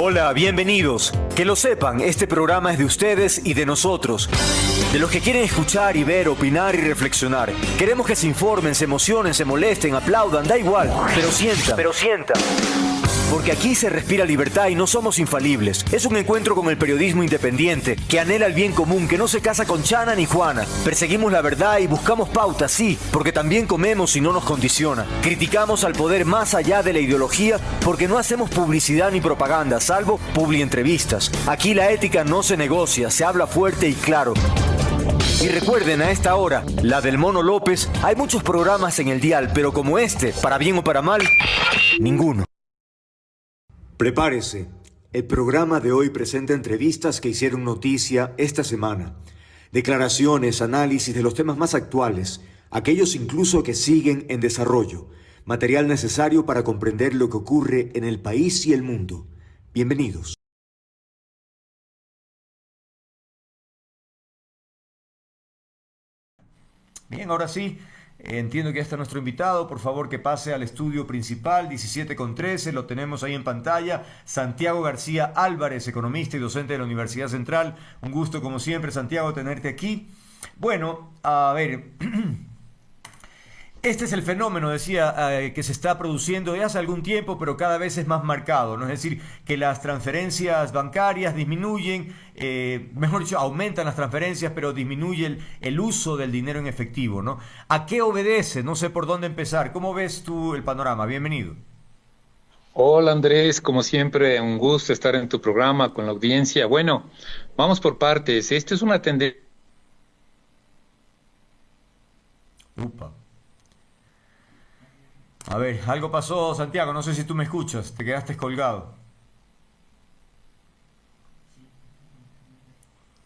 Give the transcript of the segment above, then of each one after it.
Hola, bienvenidos. Que lo sepan, este programa es de ustedes y de nosotros. De los que quieren escuchar y ver, opinar y reflexionar. Queremos que se informen, se emocionen, se molesten, aplaudan, da igual. Pero sientan. Porque aquí se respira libertad y no somos infalibles. Es un encuentro con el periodismo independiente, que anhela el bien común, que no se casa con Chana ni Juana. Perseguimos la verdad y buscamos pautas, sí, porque también comemos y no nos condiciona. Criticamos al poder más allá de la ideología, porque no hacemos publicidad ni propaganda, salvo publientrevistas. Aquí la ética no se negocia, se habla fuerte y claro. Y recuerden, a esta hora, la del Mono López, hay muchos programas en el dial, pero como este, para bien o para mal, ninguno. Prepárese. El programa de hoy presenta entrevistas que hicieron noticia esta semana. Declaraciones, análisis de los temas más actuales, aquellos incluso que siguen en desarrollo. Material necesario para comprender lo que ocurre en el país y el mundo. Bienvenidos. Bien, ahora sí. Entiendo que ya está nuestro invitado. Por favor, que pase al estudio principal, 17:13. Lo tenemos ahí en pantalla. Santiago García Álvarez, economista y docente de la Universidad Central. Un gusto, como siempre, Santiago, tenerte aquí. Bueno, a ver. Este es el fenómeno, decía, que se está produciendo de hace algún tiempo, pero cada vez es más marcado, ¿no? Es decir, que las transferencias bancarias disminuyen, mejor dicho, aumentan las transferencias, pero disminuye el uso del dinero en efectivo, ¿no? ¿A qué obedece? No sé por dónde empezar. ¿Cómo ves tú el panorama? Bienvenido. Hola Andrés, como siempre, un gusto estar en tu programa con la audiencia. Bueno, vamos por partes. Esto es una tendencia. Upa. A ver, algo pasó, Santiago, no sé si tú me escuchas, te quedaste colgado.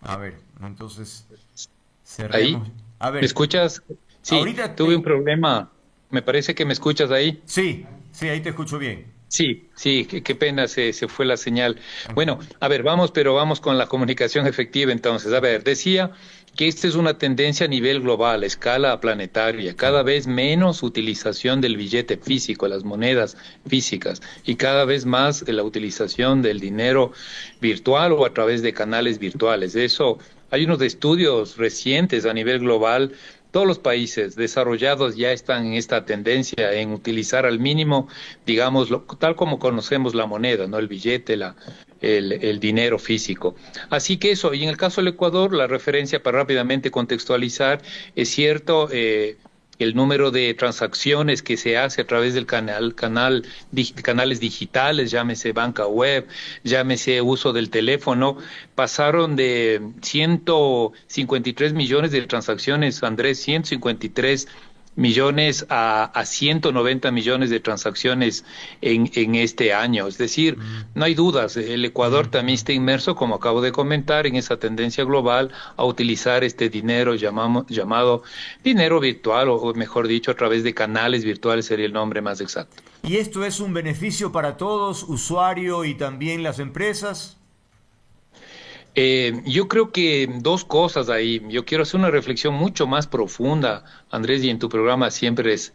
A ver, entonces Ahí, cerremos. A ¿me ver, escuchas? Sí, ahorita tuve un problema. Me parece que me escuchas ahí. sí, sí, ahí te escucho bien. Sí, sí, qué pena, se fue la señal. Bueno, Ujú. a ver, pero vamos con la comunicación efectiva entonces. A ver, decía que esta es una tendencia a nivel global, a escala planetaria, Sí. cada vez menos utilización del billete físico, las monedas físicas, y cada vez más la utilización del dinero virtual o a través de canales virtuales. Eso, hay unos estudios recientes a nivel global. Todos los países desarrollados ya están en esta tendencia en utilizar al mínimo, digamos, tal como conocemos la moneda, ¿no? El billete, el dinero físico. Así que eso, y en el caso del Ecuador, la referencia para rápidamente contextualizar, es cierto, el número de transacciones que se hace a través del canales digitales, llámese banca web, llámese uso del teléfono, pasaron de 153 millones de transacciones, Andrés, 153 millones a 190 millones de transacciones en este año. Es decir, Mm, no hay dudas, el Ecuador también mm. está inmerso, como acabo de comentar, en esa tendencia global a utilizar este dinero llamado dinero virtual, o mejor dicho, a través de canales virtuales sería el nombre más exacto. ¿Y esto es un beneficio para todos, usuario y también las empresas? Yo creo que dos cosas ahí. Yo quiero hacer una reflexión mucho más profunda, Andrés, y en tu programa siempre es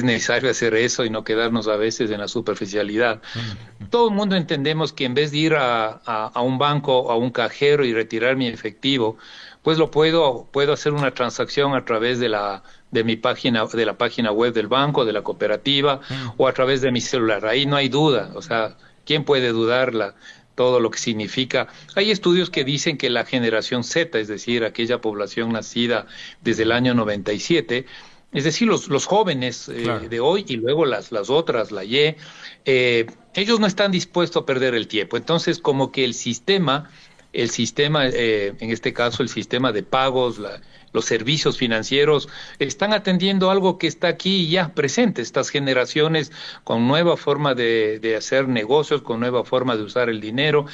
necesario hacer eso y no quedarnos a veces en la superficialidad. Mm, Todo el mundo entendemos que en vez de ir a un banco, a un cajero y retirar mi efectivo, pues puedo hacer una transacción a través de mi página, de la página web del banco, de la cooperativa, mm, o a través de mi celular. Ahí no hay duda. O sea, ¿quién puede dudarla? Todo lo que significa. Hay estudios que dicen que la generación Z, es decir, aquella población nacida desde el año 97, es decir, los jóvenes claro. de hoy y luego las otras, la Y, ellos no están dispuestos a perder el tiempo. Entonces, como que el sistema, en este caso el sistema de pagos, los servicios financieros, están atendiendo algo que está aquí ya presente, estas generaciones con nueva forma de hacer negocios, con nueva forma de usar el dinero,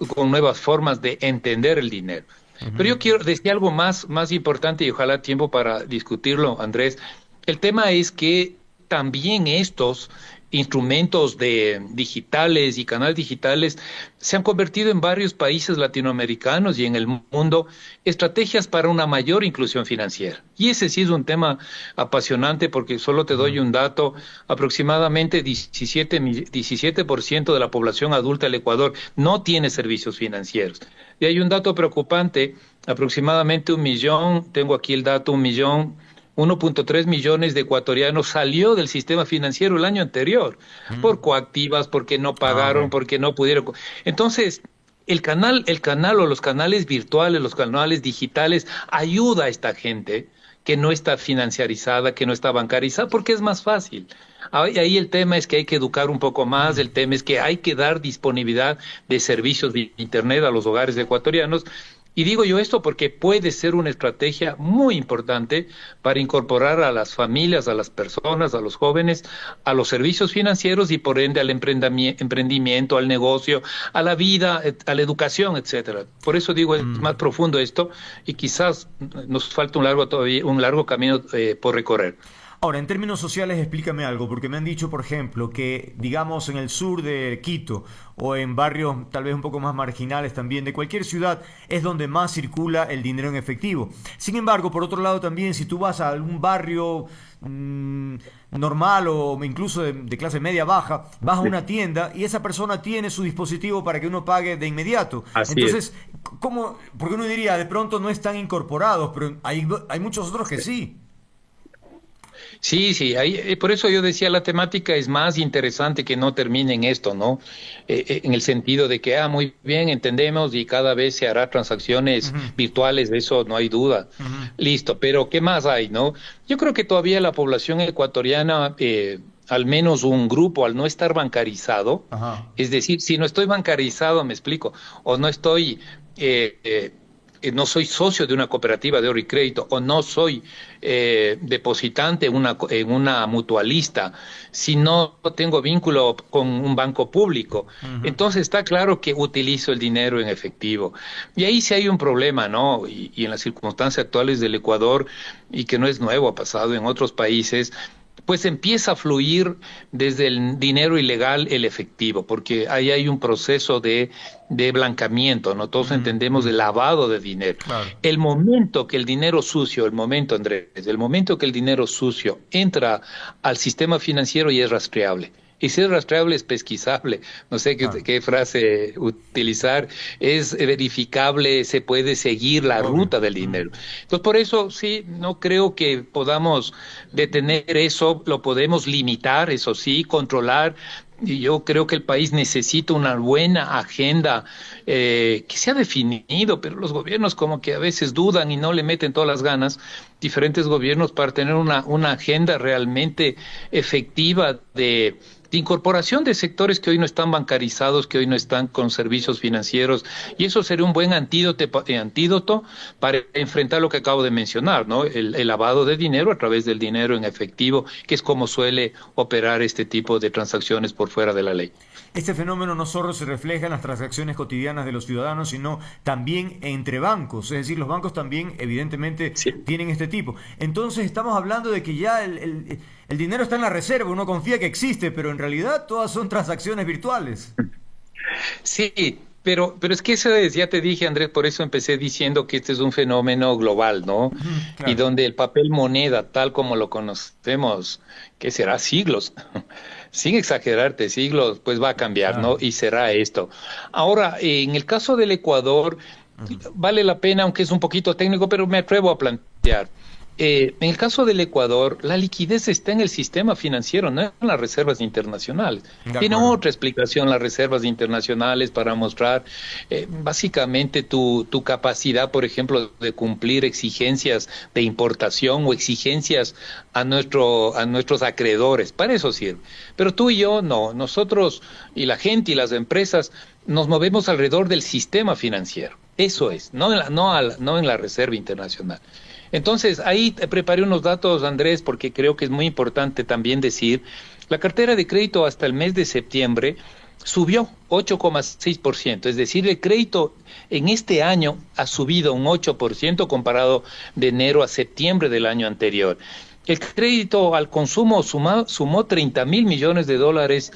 con nuevas formas de entender el dinero. Pero Ujú. yo quiero decir algo más importante y ojalá tiempo para discutirlo, Andrés. El tema es que también estos instrumentos digitales y canales digitales se han convertido en varios países latinoamericanos y en el mundo estrategias para una mayor inclusión financiera. Y ese sí es un tema apasionante porque solo te doy un dato, aproximadamente 17% de la población adulta del Ecuador no tiene servicios financieros. Y hay un dato preocupante, aproximadamente 1 millón, tengo aquí el dato, 1.3 millones de ecuatorianos salió del sistema financiero el año anterior, por coactivas, porque no pagaron, porque no pudieron. Entonces, el canal o los canales virtuales, los canales digitales, ayuda a esta gente que no está financiarizada, que no está bancarizada, porque es más fácil. Ahí el tema es que hay que educar un poco más, el tema es que hay que dar disponibilidad de servicios de Internet a los hogares ecuatorianos. Y digo yo esto porque puede ser una estrategia muy importante para incorporar a las familias, a las personas, a los jóvenes, a los servicios financieros y por ende al emprendimiento, al negocio, a la vida, a la educación, etcétera. Por eso digo, es más profundo esto y quizás nos falta un largo camino por recorrer. Ahora, en términos sociales, explícame algo, porque me han dicho, por ejemplo, que, digamos, en el sur de Quito o en barrios tal vez un poco más marginales también de cualquier ciudad, es donde más circula el dinero en efectivo. Sin embargo, por otro lado también, si tú vas a algún barrio normal o incluso de clase media baja, vas a una tienda y esa persona tiene su dispositivo para que uno pague de inmediato. Entonces, ¿cómo? Porque uno diría, de pronto no están incorporados, pero hay muchos otros que sí. Sí, por eso yo decía, la temática es más interesante que no termine en esto, ¿no? En el sentido de que, muy bien, entendemos y cada vez se hará transacciones virtuales, de eso no hay duda. Listo, pero ¿qué más hay, no? Yo creo que todavía la población ecuatoriana, al menos un grupo, al no estar bancarizado, es decir, si no estoy bancarizado, me explico, o no estoy... no soy socio de una cooperativa de ahorro y crédito o no soy depositante en una mutualista, si no tengo vínculo con un banco público, entonces está claro que utilizo el dinero en efectivo. Y ahí sí hay un problema, ¿no? Y en las circunstancias actuales del Ecuador, y que no es nuevo, ha pasado en otros países, pues empieza a fluir desde el dinero ilegal el efectivo, porque ahí hay un proceso de blanqueamiento, ¿no? Todos entendemos el lavado de dinero. Claro. El momento que el dinero sucio, Andrés, el momento que el dinero sucio entra al sistema financiero y es rastreable. Y si es rastreable, es pesquisable, no sé qué frase utilizar, es verificable, se puede seguir la ruta del dinero. Entonces, por eso sí, no creo que podamos detener eso, lo podemos limitar, eso sí, controlar. Y yo creo que el país necesita una buena agenda que se ha definido, pero los gobiernos como que a veces dudan y no le meten todas las ganas, diferentes gobiernos, para tener una agenda realmente efectiva de incorporación de sectores que hoy no están bancarizados, que hoy no están con servicios financieros, y eso sería un buen antídoto para enfrentar lo que acabo de mencionar, ¿no? El lavado de dinero a través del dinero en efectivo, que es como suele operar este tipo de transacciones por fuera de la ley. Este fenómeno no solo se refleja en las transacciones cotidianas de los ciudadanos, sino también entre bancos. Es decir, los bancos también, evidentemente, tienen este tipo. Entonces, estamos hablando de que ya el dinero está en la reserva, uno confía que existe, pero en realidad todas son transacciones virtuales. Sí, pero es que eso es, ya te dije, Andrés, por eso empecé diciendo que este es un fenómeno global, ¿no? Claro. Y donde el papel moneda, tal como lo conocemos, que será siglos, sin exagerarte, siglos, pues va a cambiar, claro, ¿no? Y será esto. Ahora, en el caso del Ecuador, vale la pena, aunque es un poquito técnico, pero me atrevo a plantear. En el caso del Ecuador, la liquidez está en el sistema financiero, no en las reservas internacionales. Tiene otra explicación las reservas internacionales para mostrar básicamente tu capacidad, por ejemplo, de cumplir exigencias de importación o exigencias a nuestros acreedores. Para eso sirve. Pero tú y yo no. Nosotros y la gente y las empresas nos movemos alrededor del sistema financiero. Eso es, no en la reserva internacional. Entonces, ahí preparé unos datos, Andrés, porque creo que es muy importante también decir, la cartera de crédito hasta el mes de septiembre subió 8,6%, es decir, el crédito en este año ha subido un 8% comparado de enero a septiembre del año anterior. El crédito al consumo sumó 30.000 millones de dólares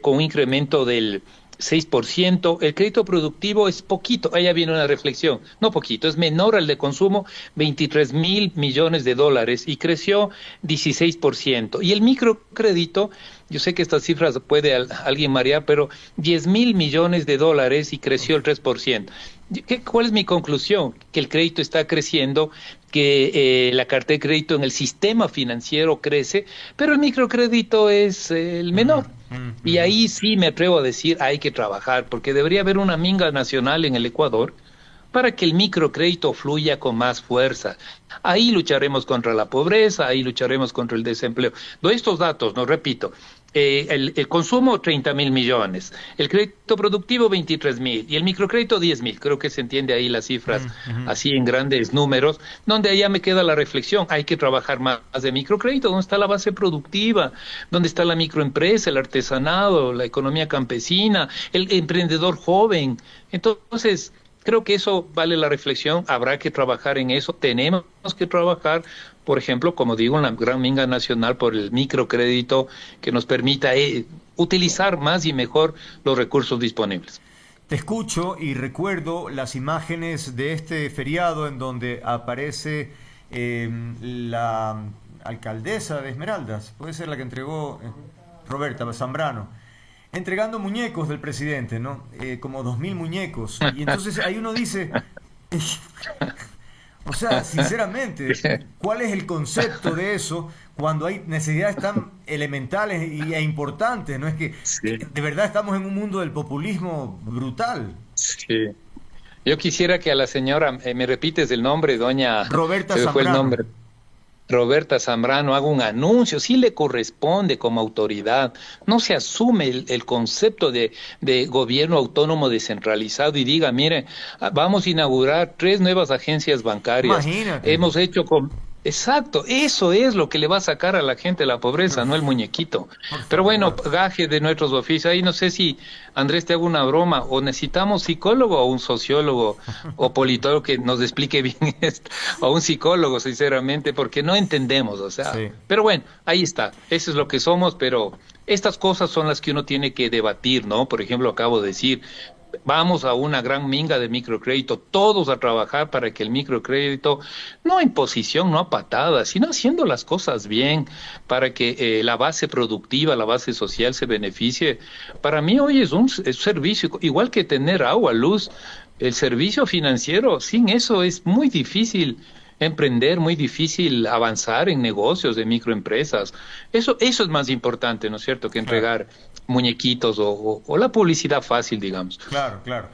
con un incremento del 6%. El crédito productivo es poquito, allá viene una reflexión, no poquito, es menor al de consumo, 23.000 millones de dólares y creció 16%. Y el microcrédito, yo sé que estas cifras puede alguien marear, pero 10.000 millones de dólares y creció el 3%. ¿Cuál es mi conclusión? Que el crédito está creciendo, que la cartera de crédito en el sistema financiero crece, pero el microcrédito es el menor. Y ahí sí me atrevo a decir, hay que trabajar, porque debería haber una minga nacional en el Ecuador para que el microcrédito fluya con más fuerza. Ahí lucharemos contra la pobreza, ahí lucharemos contra el desempleo. Doy estos datos, no repito. El consumo 30.000 millones, el crédito productivo 23.000 y el microcrédito 10.000. Creo que se entiende ahí las cifras así en grandes números, donde allá me queda la reflexión. Hay que trabajar más de microcrédito, donde está la base productiva, donde está la microempresa, el artesanado, la economía campesina, el emprendedor joven. Entonces, creo que eso vale la reflexión, habrá que trabajar en eso, tenemos que trabajar, por ejemplo, como digo, en la gran minga nacional por el microcrédito que nos permita utilizar más y mejor los recursos disponibles. Te escucho y recuerdo las imágenes de este feriado en donde aparece la alcaldesa de Esmeraldas, puede ser la que entregó Roberta Zambrano, entregando muñecos del presidente, ¿no? Como 2.000 muñecos. Y entonces ahí uno dice, o sea, sinceramente, ¿cuál es el concepto de eso cuando hay necesidades tan elementales e importantes? No es que de verdad estamos en un mundo del populismo brutal. Sí. Yo quisiera que a la señora, me repites el nombre, doña Roberta Zambrano. Fue el nombre. Roberta Zambrano haga un anuncio, sí le corresponde como autoridad, no se asume el concepto de gobierno autónomo descentralizado y diga, mire, vamos a inaugurar 3 nuevas agencias bancarias. Imagínate. Hemos hecho con... Exacto, eso es lo que le va a sacar a la gente la pobreza, no el muñequito. Pero bueno, gaje de nuestros oficios. Ahí no sé si, Andrés, te hago una broma, o necesitamos psicólogo o un sociólogo o politólogo que nos explique bien esto, o un psicólogo, sinceramente, porque no entendemos, o sea. Sí. Pero bueno, ahí está, eso es lo que somos, pero estas cosas son las que uno tiene que debatir, ¿no? Por ejemplo, acabo de decir, vamos a una gran minga de microcrédito, todos a trabajar para que el microcrédito, no a imposición, no a patadas, sino haciendo las cosas bien, para que la base productiva, la base social se beneficie. Para mí hoy es un servicio, igual que tener agua, luz, el servicio financiero, sin eso es muy difícil emprender, muy difícil avanzar en negocios de microempresas. Eso es más importante, ¿no es cierto?, que entregar muñequitos o la publicidad fácil, digamos. Claro, claro.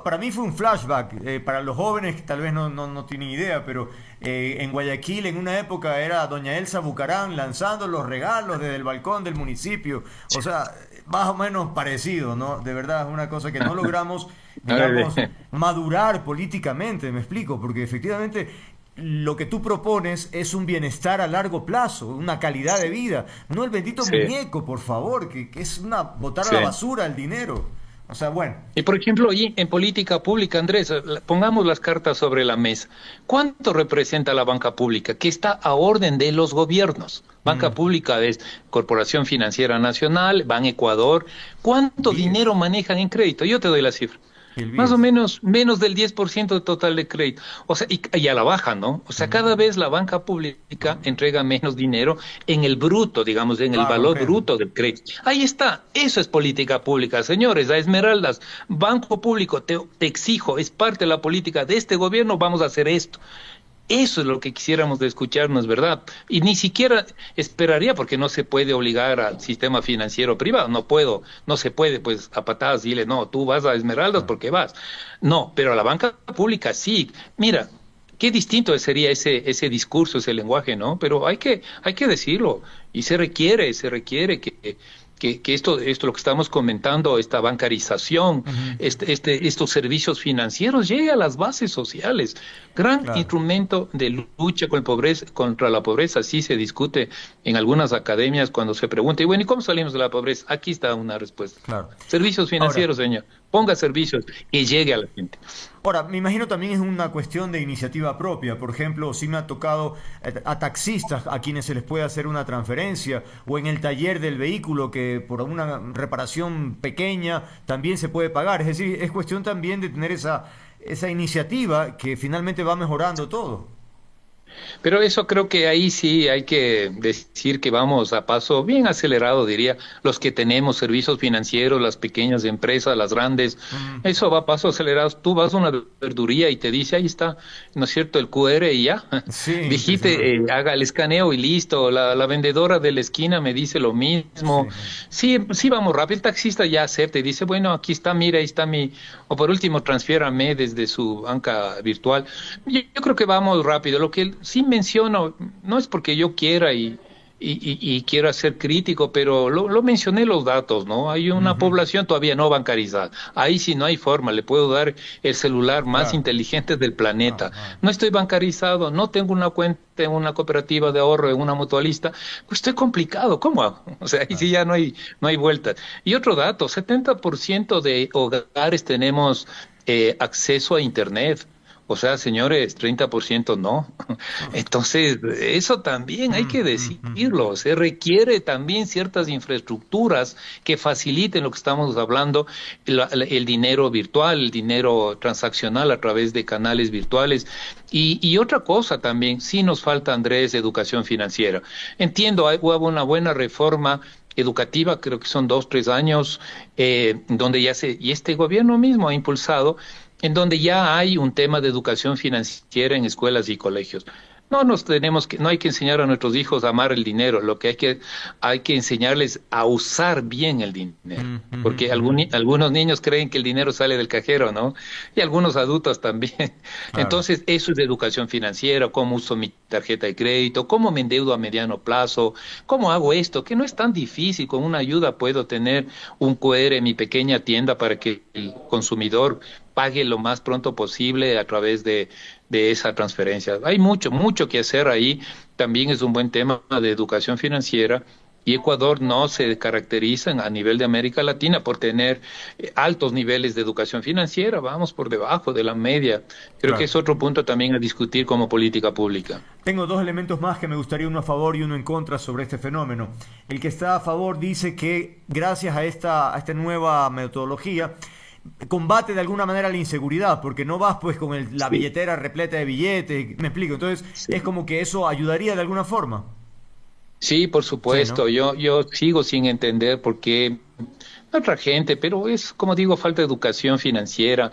Para mí fue un flashback, para los jóvenes que tal vez no tienen idea, pero en Guayaquil en una época era doña Elsa Bucarán lanzando los regalos desde el balcón del municipio. O sea, más o menos parecido, ¿no? De verdad es una cosa que no logramos, digamos, madurar políticamente, me explico, porque efectivamente lo que tú propones es un bienestar a largo plazo, una calidad de vida, no el bendito muñeco, por favor, que es botar a la basura el dinero. O sea, bueno. Y por ejemplo, en política pública, Andrés, pongamos las cartas sobre la mesa. ¿Cuánto representa la banca pública? Que está a orden de los gobiernos. Banca pública es Corporación Financiera Nacional, Ban Ecuador. ¿Cuánto dinero manejan en crédito? Yo te doy la cifra. Más o menos del 10% del total de crédito. O sea, y a la baja, ¿no? O sea, cada vez la banca pública entrega menos dinero en el bruto, digamos, en el valor bruto del crédito. Ahí está, eso es política pública. Señores, a Esmeraldas, Banco Público, te exijo, es parte de la política de este gobierno, vamos a hacer esto. Eso es lo que quisiéramos de escucharnos, ¿verdad? Y ni siquiera esperaría, porque no se puede obligar al sistema financiero privado, no se puede, pues a patadas dile, no, tú vas a Esmeraldas porque vas. No, pero a la banca pública sí. Mira, qué distinto sería ese discurso, ese lenguaje, ¿no? Pero hay que decirlo, y se requiere que esto lo que estamos comentando, esta bancarización, estos servicios financieros llegue a las bases sociales. Gran instrumento de lucha contra la pobreza, sí se discute en algunas academias cuando se pregunta, y bueno, ¿y cómo salimos de la pobreza? Aquí está una respuesta. Servicios financieros, señor. ponga servicios que llegue a la gente. Ahora, me imagino también es una cuestión de iniciativa propia. Por ejemplo, sí me ha tocado a taxistas a quienes se les puede hacer una transferencia, o en el taller del vehículo que por una reparación pequeña también se puede pagar. Es decir, es cuestión también de tener esa iniciativa que finalmente va mejorando todo. Pero eso creo que ahí sí hay que decir que vamos a paso bien acelerado, diría, los que tenemos servicios financieros, las pequeñas empresas, las grandes, eso va a paso acelerado. Tú vas a una verduría y te dice, ahí está, ¿no es cierto?, el QR y ya. Sí, Digite, haga el escaneo y listo. La vendedora de la esquina me dice lo mismo. Sí, vamos rápido. El taxista ya acepta y dice, bueno, aquí está, mira, ahí está o por último, transfiérame desde su banca virtual. Yo creo que vamos rápido. Lo que sí menciono, no es porque yo quiera y quiera ser crítico, pero lo mencioné los datos, ¿no? Hay una población todavía no bancarizada. Ahí sí no hay forma, le puedo dar el celular más inteligente del planeta. No estoy bancarizado, no tengo una cuenta en una cooperativa de ahorro, en una mutualista, pues estoy complicado, ¿cómo hago? O sea, ahí sí ya no hay vuelta. Y otro dato, 70% de hogares tenemos acceso a Internet. O sea, señores, 30% no. Entonces, eso también hay que decirlo. Se requiere también ciertas infraestructuras que faciliten lo que estamos hablando, el dinero virtual, el dinero transaccional a través de canales virtuales. Y otra cosa también, sí nos falta, Andrés, educación financiera. Entiendo, hubo una buena reforma educativa, creo que son 2-3 años, donde y este gobierno mismo ha impulsado, en donde ya hay un tema de educación financiera en escuelas y colegios. No hay que enseñar a nuestros hijos a amar el dinero, lo que hay que enseñarles a usar bien el dinero, porque algunos niños creen que el dinero sale del cajero, ¿no? Y algunos adultos también. Claro. Entonces, eso es de educación financiera, cómo uso mi tarjeta de crédito, cómo me endeudo a mediano plazo, cómo hago esto, que no es tan difícil, con una ayuda puedo tener un QR en mi pequeña tienda para que el consumidor pague lo más pronto posible a través de esa transferencia. Hay mucho que hacer ahí. También es un buen tema de educación financiera, y Ecuador no se caracteriza a nivel de América Latina por tener altos niveles de educación financiera. Vamos por debajo de la media. Creo que es otro punto también a discutir como política pública. Tengo 2 elementos más que me gustaría, uno a favor y uno en contra, sobre este fenómeno. El que está a favor dice que gracias a esta nueva metodología combate de alguna manera la inseguridad, porque no vas pues con la billetera repleta de billetes, me explico, entonces es como que eso ayudaría de alguna forma. Sí, por supuesto. Sí, ¿no? Yo sigo sin entender por qué otra gente, pero es, como digo, falta de educación financiera.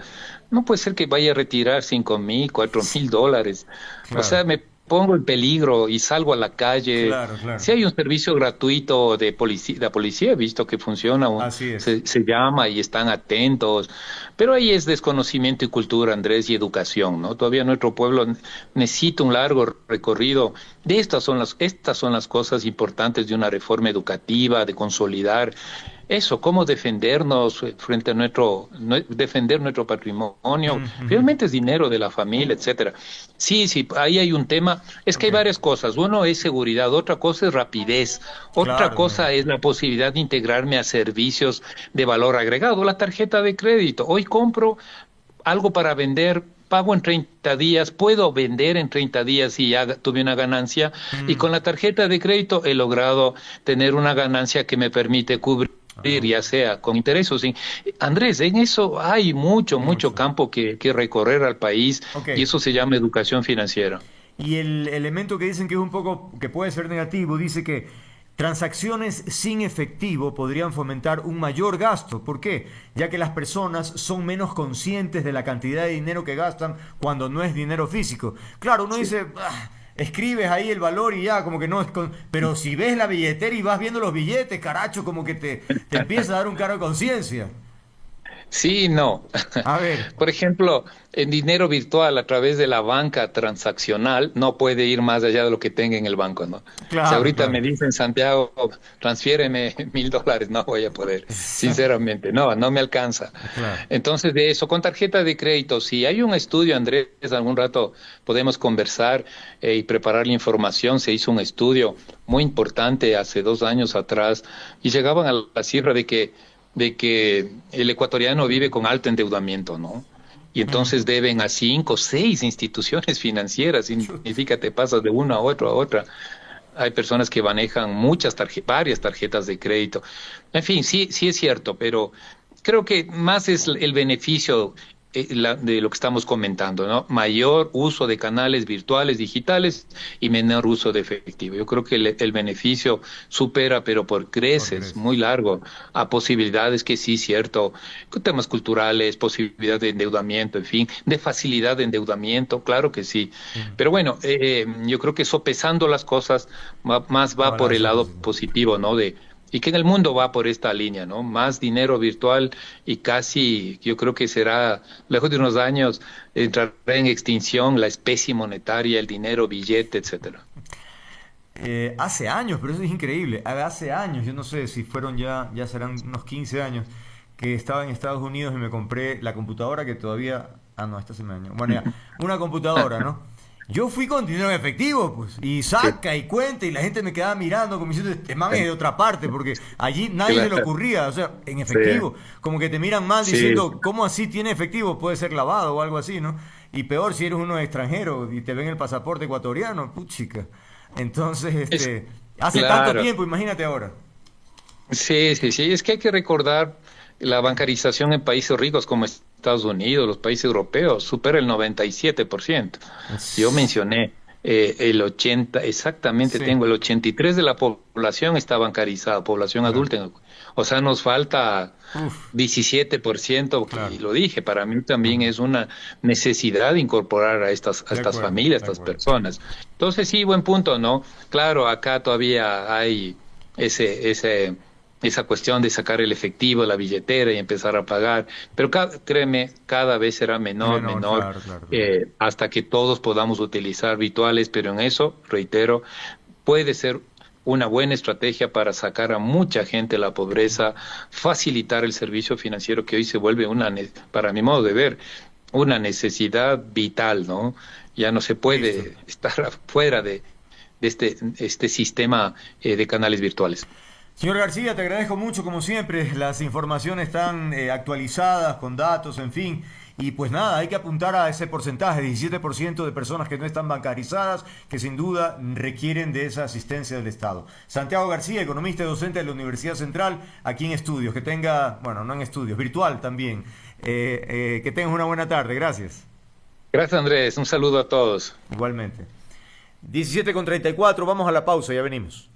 No puede ser que vaya a retirar $5,000, $4,000. Claro. O sea, me pongo en peligro y salgo a la calle. Claro. Si hay un servicio gratuito de policía, he visto que funciona, se llama y están atentos, pero ahí es desconocimiento y cultura, Andrés, y educación, ¿no? Todavía nuestro pueblo necesita un largo recorrido. Estas son las cosas importantes de una reforma educativa, de consolidar eso, cómo defendernos frente a defender nuestro patrimonio. Realmente es dinero de la familia, etcétera. Sí, ahí hay un tema. Es que hay varias cosas. Uno es seguridad, otra cosa es rapidez, otra cosa es la posibilidad de integrarme a servicios de valor agregado. La tarjeta de crédito. Hoy compro algo para vender, pago en 30 días, puedo vender en 30 días y ya tuve una ganancia, y con la tarjeta de crédito he logrado tener una ganancia que me permite cubrir, ya sea con interés o sin. Andrés, en eso hay mucho campo que recorrer al país, y eso se llama educación financiera. Y el elemento que dicen que es un poco, que puede ser negativo, dice que transacciones sin efectivo podrían fomentar un mayor gasto. ¿Por qué? Ya que las personas son menos conscientes de la cantidad de dinero que gastan cuando no es dinero físico. Claro, uno dice, escribes ahí el valor y ya, como que no es pero si ves la billetera y vas viendo los billetes, caracho, como que te empieza a dar un cargo de conciencia. Sí, no. A ver. Por ejemplo, en dinero virtual a través de la banca transaccional no puede ir más allá de lo que tenga en el banco, ¿no? Claro, si ahorita me dicen, Santiago, transfiéreme $1,000, no voy a poder, sinceramente, no me alcanza. Claro. Entonces, de eso, con tarjeta de crédito, si hay un estudio, Andrés, algún rato podemos conversar y preparar la información. Se hizo un estudio muy importante hace 2 años atrás y llegaban a la cifra de que de que el ecuatoriano vive con alto endeudamiento, ¿no? Y entonces deben a 5 o 6 instituciones financieras, significa te pasas de una a otra. Hay personas que manejan varias tarjetas de crédito. En fin, sí, sí es cierto, pero creo que más es el beneficio de lo que estamos comentando, ¿no? Mayor uso de canales virtuales, digitales y menor uso de efectivo. Yo creo que el beneficio supera, pero por creces, muy largo, a posibilidades que sí, cierto, con temas culturales, posibilidad de endeudamiento, en fin, de facilidad de endeudamiento, claro que sí. Pero bueno, yo creo que sopesando las cosas, más va por el lado positivo, ¿no? Y que en el mundo va por esta línea, ¿no? Más dinero virtual y casi, yo creo que será, lejos de unos años, entrará en extinción la especie monetaria, el dinero, billete, etcétera. Hace años, pero eso es increíble. Hace años, yo no sé si fueron ya serán unos 15 años, que estaba en Estados Unidos y me compré la computadora que todavía... Ah, no, esta se me dañó. Bueno, ya, una computadora, ¿no? Yo fui con dinero en efectivo, pues, y saca y cuenta, y la gente me quedaba mirando como diciendo, este man es de otra parte, porque allí nadie se le ocurría, o sea, en efectivo, como que te miran mal diciendo, ¿cómo así tiene efectivo? Puede ser lavado o algo así, ¿no? Y peor si eres uno extranjero y te ven el pasaporte ecuatoriano, puchica. Entonces, hace tanto tiempo, imagínate ahora. Sí, es que hay que recordar la bancarización en países ricos como Estados Unidos, los países europeos, supera el 97%. Yo mencioné el 80, exactamente tengo el 83% de la población está bancarizada, población adulta. O sea, nos falta 17%, y lo dije, para mí también es una necesidad incorporar a estas familias, a estas personas. Entonces sí, buen punto, ¿no? Claro, acá todavía hay esa cuestión de sacar el efectivo, la billetera y empezar a pagar, pero créeme, cada vez será menor, claro. Hasta que todos podamos utilizar virtuales, pero en eso, reitero, puede ser una buena estrategia para sacar a mucha gente de la pobreza, facilitar el servicio financiero que hoy se vuelve para mi modo de ver, una necesidad vital, ¿no? Ya no se puede estar fuera de este sistema de canales virtuales. Señor García, te agradezco mucho, como siempre, las informaciones están actualizadas, con datos, en fin, y pues nada, hay que apuntar a ese porcentaje, 17% de personas que no están bancarizadas, que sin duda requieren de esa asistencia del Estado. Santiago García, economista y docente de la Universidad Central, aquí en estudios, que tenga, bueno, no en estudios, virtual también, que tengas una buena tarde, gracias. Gracias, Andrés, un saludo a todos. Igualmente. 17:34, vamos a la pausa, ya venimos.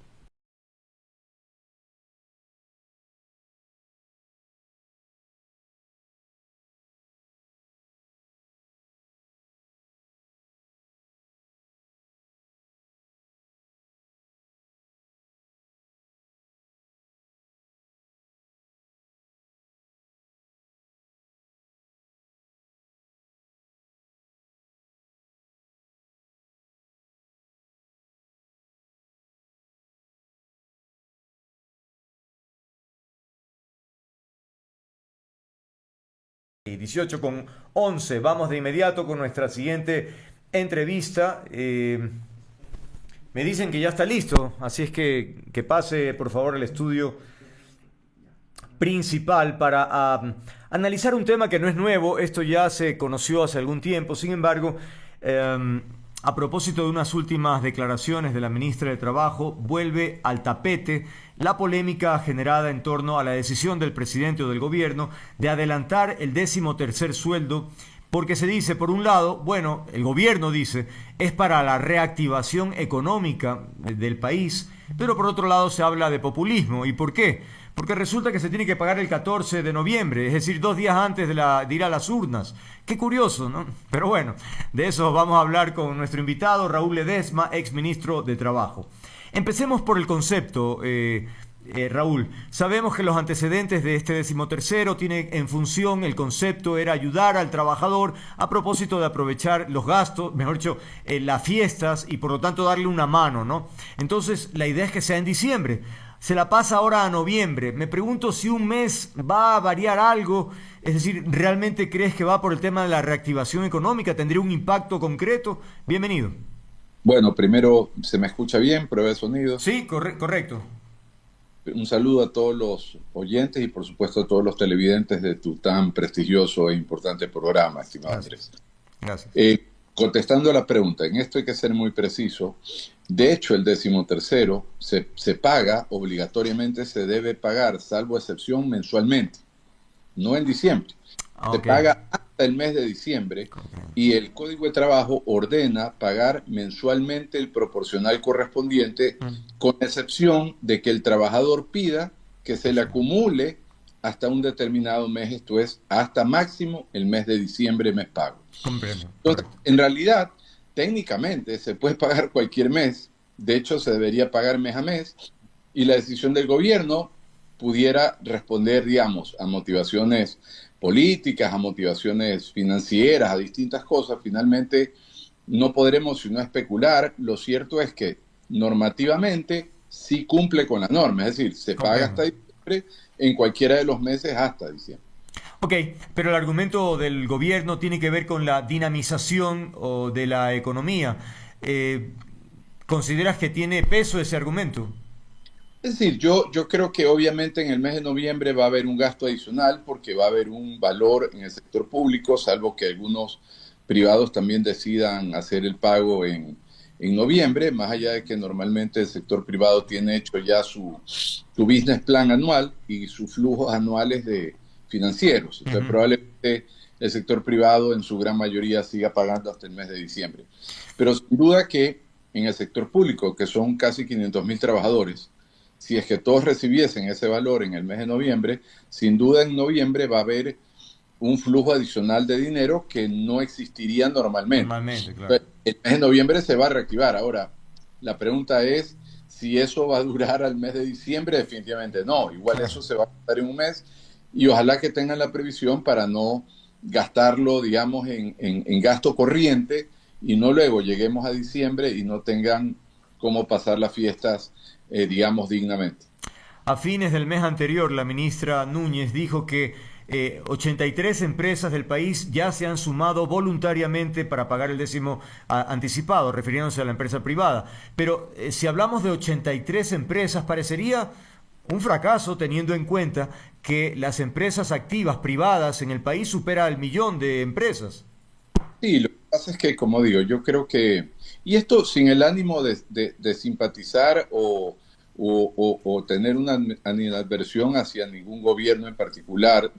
Y 18:11, vamos de inmediato con nuestra siguiente entrevista. Me dicen que ya está listo, así es que pase por favor al estudio principal para analizar un tema que no es nuevo. Esto ya se conoció hace algún tiempo, sin embargo, a propósito de unas últimas declaraciones de la ministra de Trabajo, vuelve al tapete la polémica generada en torno a la decisión del presidente o del gobierno de adelantar el 13º sueldo, porque se dice, por un lado, bueno, el gobierno dice, es para la reactivación económica del país, pero por otro lado se habla de populismo. ¿Y por qué? Porque resulta que se tiene que pagar el 14 de noviembre, es decir, 2 días antes de ir a las urnas. Qué curioso, ¿no? Pero bueno, de eso vamos a hablar con nuestro invitado, Raúl Ledesma, exministro de Trabajo. Empecemos por el concepto, Raúl. Sabemos que los antecedentes de este 13º tienen en función, el concepto era ayudar al trabajador a propósito de aprovechar los gastos, mejor dicho, las fiestas y por lo tanto darle una mano, ¿no? Entonces la idea es que sea en diciembre. Se la pasa ahora a noviembre. Me pregunto si un mes va a variar algo. Es decir, ¿realmente crees que va por el tema de la reactivación económica? ¿Tendría un impacto concreto? Bienvenido. Bueno, primero, ¿se me escucha bien? Prueba de sonido. Sí, correcto. un saludo a todos los oyentes y por supuesto a todos los televidentes de tu tan prestigioso e importante programa, estimado Andrés. Gracias. Contestando a la pregunta, en esto hay que ser muy preciso. De hecho, el 13º se paga obligatoriamente, se debe pagar, salvo excepción, mensualmente, no en diciembre. Se paga hasta el mes de diciembre y el Código de Trabajo ordena pagar mensualmente el proporcional correspondiente, con excepción de que el trabajador pida que se le acumule hasta un determinado mes, esto es, hasta máximo el mes de diciembre, mes pago. Comprendo. Entonces, en realidad, técnicamente se puede pagar cualquier mes, de hecho se debería pagar mes a mes, y la decisión del gobierno pudiera responder, digamos, a motivaciones políticas, a motivaciones financieras, a distintas cosas. Finalmente, no podremos sino especular. Lo cierto es que normativamente sí cumple con la norma, es decir, se paga hasta diciembre en cualquiera de los meses hasta diciembre. Ok, pero el argumento del gobierno tiene que ver con la dinamización de la economía. ¿Consideras que tiene peso ese argumento? Es decir, yo creo que obviamente en el mes de noviembre va a haber un gasto adicional porque va a haber un valor en el sector público, salvo que algunos privados también decidan hacer el pago en noviembre, más allá de que normalmente el sector privado tiene hecho ya su business plan anual y sus flujos anuales financieros. Entonces, probablemente el sector privado en su gran mayoría siga pagando hasta el mes de diciembre. Pero sin duda que en el sector público, que son casi 500.000 trabajadores, si es que todos recibiesen ese valor en el mes de noviembre, sin duda en noviembre va a haber un flujo adicional de dinero que no existiría normalmente. Claro. El mes de noviembre se va a reactivar. Ahora, la pregunta es si eso va a durar al mes de diciembre. Definitivamente no. Igual eso se va a gastar en un mes y ojalá que tengan la previsión para no gastarlo, digamos, en gasto corriente y no luego lleguemos a diciembre y no tengan cómo pasar las fiestas digamos, dignamente. A fines del mes anterior, la ministra Núñez dijo que 83 empresas del país ya se han sumado voluntariamente para pagar el 10º anticipado, refiriéndose a la empresa privada. Pero si hablamos de 83 empresas, parecería un fracaso teniendo en cuenta que las empresas activas privadas en el país supera el 1.000.000 de empresas. Sí, lo que pasa es que, como digo, yo creo que, y esto sin el ánimo de simpatizar o tener una animadversión hacia ningún gobierno en particular.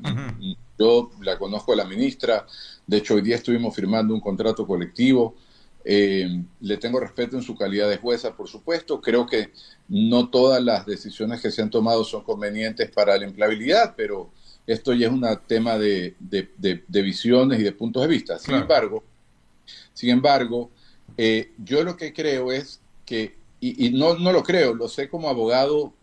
Yo la conozco a la ministra, de hecho hoy día estuvimos firmando un contrato colectivo, le tengo respeto en su calidad de jueza, por supuesto, creo que no todas las decisiones que se han tomado son convenientes para la empleabilidad, pero esto ya es un tema de visiones y de puntos de vista. Sin embargo, yo lo que creo es que, y no lo creo, lo sé como abogado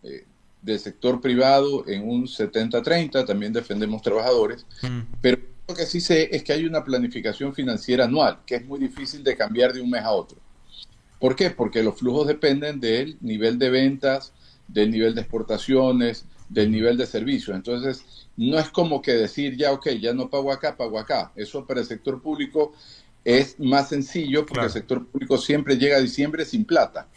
del sector privado en un 70-30, también defendemos trabajadores, pero lo que sí sé es que hay una planificación financiera anual, que es muy difícil de cambiar de un mes a otro. ¿Por qué? Porque los flujos dependen del nivel de ventas, del nivel de exportaciones, del nivel de servicios. Entonces, no es como que decir, ya, ok, ya no pago acá, pago acá. Eso para el sector público es más sencillo porque el sector público siempre llega a diciembre sin plata.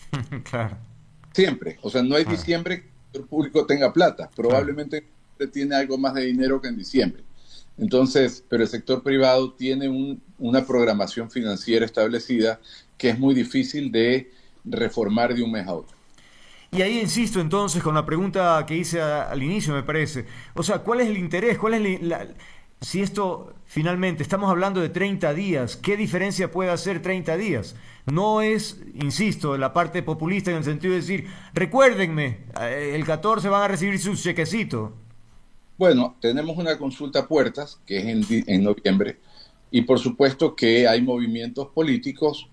Siempre. O sea, no hay diciembre que el sector público tenga plata. Probablemente tiene algo más de dinero que en diciembre. Entonces, pero el sector privado tiene una programación financiera establecida que es muy difícil de reformar de un mes a otro. Y ahí insisto entonces con la pregunta que hice al inicio, me parece. O sea, ¿cuál es el interés? ¿Cuál es si esto finalmente estamos hablando de 30 días, ¿qué diferencia puede hacer 30 días? No es, insisto, la parte populista en el sentido de decir, recuérdenme, el 14 van a recibir su chequecito. Bueno, tenemos una consulta a puertas, que es en noviembre, y por supuesto que hay movimientos políticos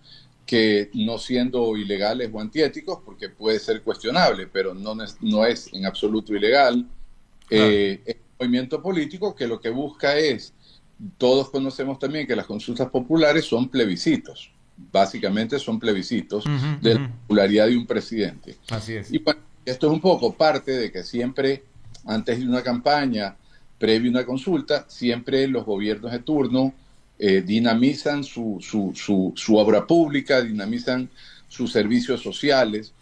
que no siendo ilegales o antiéticos, porque puede ser cuestionable, pero no es en absoluto ilegal, es un movimiento político que lo que busca es, todos conocemos también que las consultas populares son plebiscitos, básicamente son plebiscitos de la popularidad de un presidente. Así es. Y bueno, esto es un poco parte de que siempre, antes de una campaña, previo a una consulta, siempre los gobiernos de turno dinamizan su obra pública, dinamizan sus servicios sociales,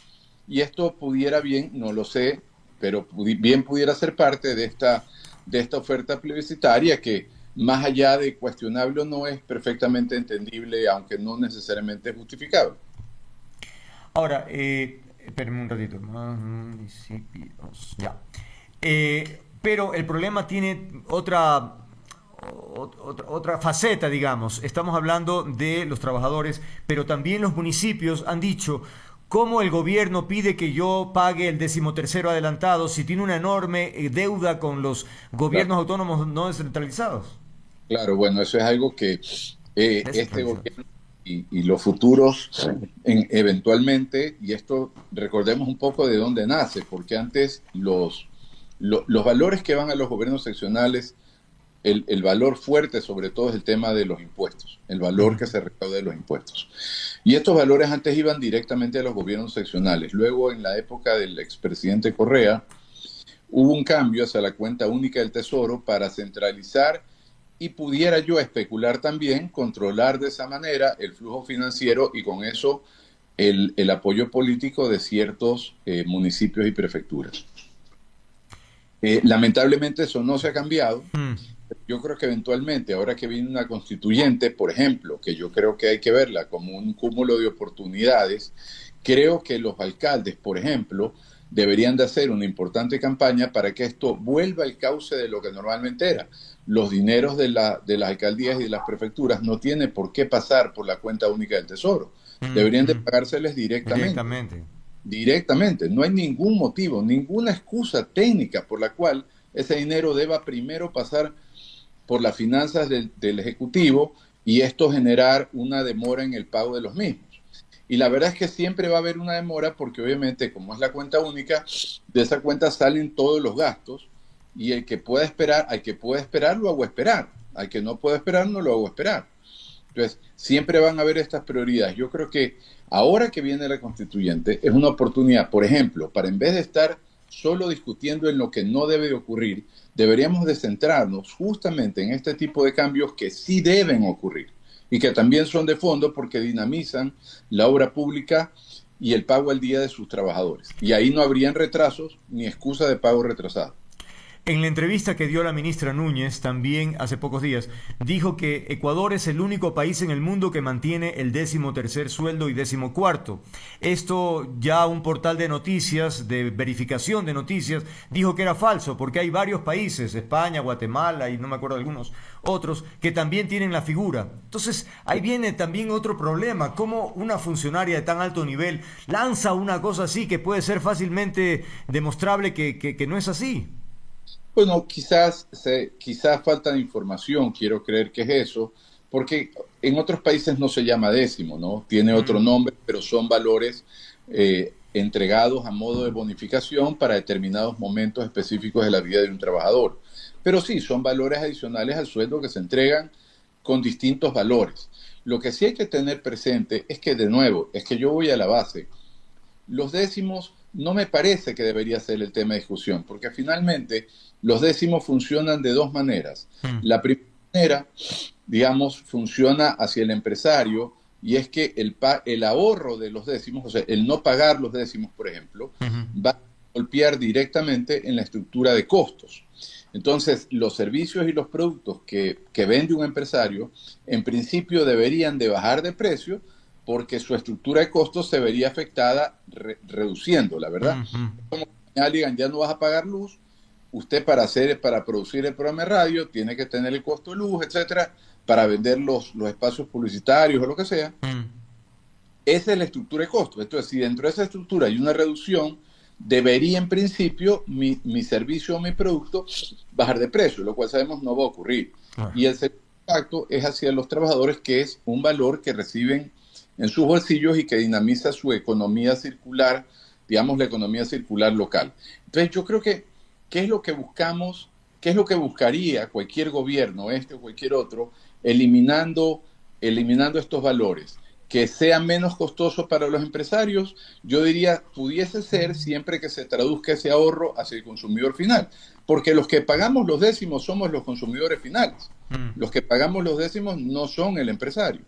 y esto pudiera bien, no lo sé, pero bien pudiera ser parte de esta oferta plebiscitaria que, más allá de cuestionable o no, es perfectamente entendible, aunque no necesariamente justificable. Ahora, espérenme un ratito. Municipios, ya. Pero el problema tiene otra faceta, digamos. Estamos hablando de los trabajadores, pero también los municipios han dicho: ¿cómo el gobierno pide que yo pague el 13º adelantado si tiene una enorme deuda con los gobiernos autónomos no descentralizados? Claro, bueno, eso es algo que este gobierno y los futuros eventualmente, y esto recordemos un poco de dónde nace, porque antes los valores que van a los gobiernos seccionales, el valor fuerte sobre todo es el tema de los impuestos, el valor que se recauda de los impuestos. Y estos valores antes iban directamente a los gobiernos seccionales. Luego, en la época del expresidente Correa, hubo un cambio hacia la cuenta única del Tesoro para centralizar y, pudiera yo especular también, controlar de esa manera el flujo financiero y con eso el apoyo político de ciertos municipios y prefecturas. Lamentablemente eso no se ha cambiado. Yo creo que eventualmente, ahora que viene una constituyente, por ejemplo, que yo creo que hay que verla como un cúmulo de oportunidades, creo que los alcaldes, por ejemplo, deberían de hacer una importante campaña para que esto vuelva al cauce de lo que normalmente era. Los dineros de las alcaldías y de las prefecturas no tienen por qué pasar por la cuenta única del Tesoro. Deberían de pagárseles directamente. No hay ningún motivo, ninguna excusa técnica por la cual ese dinero deba primero pasar por las finanzas del Ejecutivo y esto generar una demora en el pago de los mismos. Y la verdad es que siempre va a haber una demora porque obviamente, como es la cuenta única, de esa cuenta salen todos los gastos y el que pueda esperar, al que pueda esperar lo hago esperar, al que no pueda esperar no lo hago esperar. Entonces, siempre van a haber estas prioridades. Yo creo que ahora que viene la constituyente es una oportunidad, por ejemplo, para, en vez de estar solo discutiendo en lo que no debe de ocurrir, deberíamos de centrarnos justamente en este tipo de cambios que sí deben ocurrir y que también son de fondo porque dinamizan la obra pública y el pago al día de sus trabajadores. Y ahí no habrían retrasos ni excusa de pago retrasado. En la entrevista que dio la ministra Núñez también hace pocos días, dijo que Ecuador es el único país en el mundo que mantiene el 13º sueldo y 14º. Esto ya un portal de noticias, de verificación de noticias, dijo que era falso, porque hay varios países, España, Guatemala y no me acuerdo algunos otros, que también tienen la figura. Entonces, ahí viene también otro problema, cómo una funcionaria de tan alto nivel lanza una cosa así que puede ser fácilmente demostrable que no es así. Bueno, quizás falta de información, quiero creer que es eso, porque en otros países no se llama décimo, ¿no? Tiene otro nombre, pero son valores entregados a modo de bonificación para determinados momentos específicos de la vida de un trabajador. Pero sí, son valores adicionales al sueldo que se entregan con distintos valores. Lo que sí hay que tener presente es que, de nuevo, es que yo voy a la base. Los décimos no me parece que debería ser el tema de discusión, porque finalmente los décimos funcionan de dos maneras. La primera manera, digamos, funciona hacia el empresario y es que el ahorro de los décimos, o sea, el no pagar los décimos, por ejemplo, va a golpear directamente en la estructura de costos. Entonces, los servicios y los productos que vende un empresario, en principio deberían de bajar de precio porque su estructura de costos se vería afectada reduciéndola, ¿verdad? Como digan, ya no vas a pagar luz, usted para producir el programa de radio tiene que tener el costo de luz, etcétera, para vender los espacios publicitarios o lo que sea. Esa es la estructura de costos. Entonces, si dentro de esa estructura hay una reducción, debería en principio mi servicio o mi producto bajar de precio, lo cual sabemos no va a ocurrir. Y el segundo impacto es hacia los trabajadores, que es un valor que reciben en sus bolsillos y que dinamiza su economía circular, digamos la economía circular local. Entonces yo creo que, ¿qué es lo que buscamos? ¿Qué es lo que buscaría cualquier gobierno, este o cualquier otro, eliminando estos valores? Que sea menos costoso para los empresarios, yo diría, pudiese ser siempre que se traduzca ese ahorro hacia el consumidor final, porque los que pagamos los décimos somos los consumidores finales. Los que pagamos los décimos no son el empresario.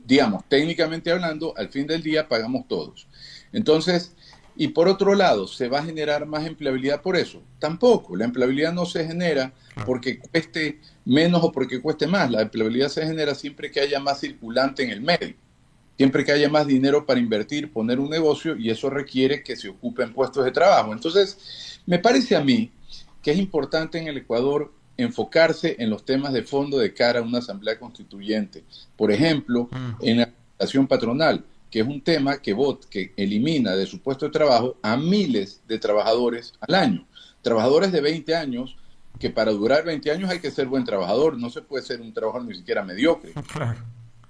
Digamos, técnicamente hablando, al fin del día pagamos todos. Entonces, Y por otro lado, ¿se va a generar más empleabilidad por eso? Tampoco. La empleabilidad no se genera porque cueste menos o porque cueste más. La empleabilidad se genera siempre que haya más circulante en el medio, siempre que haya más dinero para invertir, poner un negocio, y eso requiere que se ocupen puestos de trabajo. Entonces, me parece a mí que es importante en el Ecuador enfocarse en los temas de fondo de cara a una asamblea constituyente. Por ejemplo, en la administración patronal, que es un tema que elimina de su puesto de trabajo a miles de trabajadores al año. Trabajadores de 20 años, que para durar 20 años hay que ser buen trabajador, no se puede ser un trabajador ni siquiera mediocre. Claro.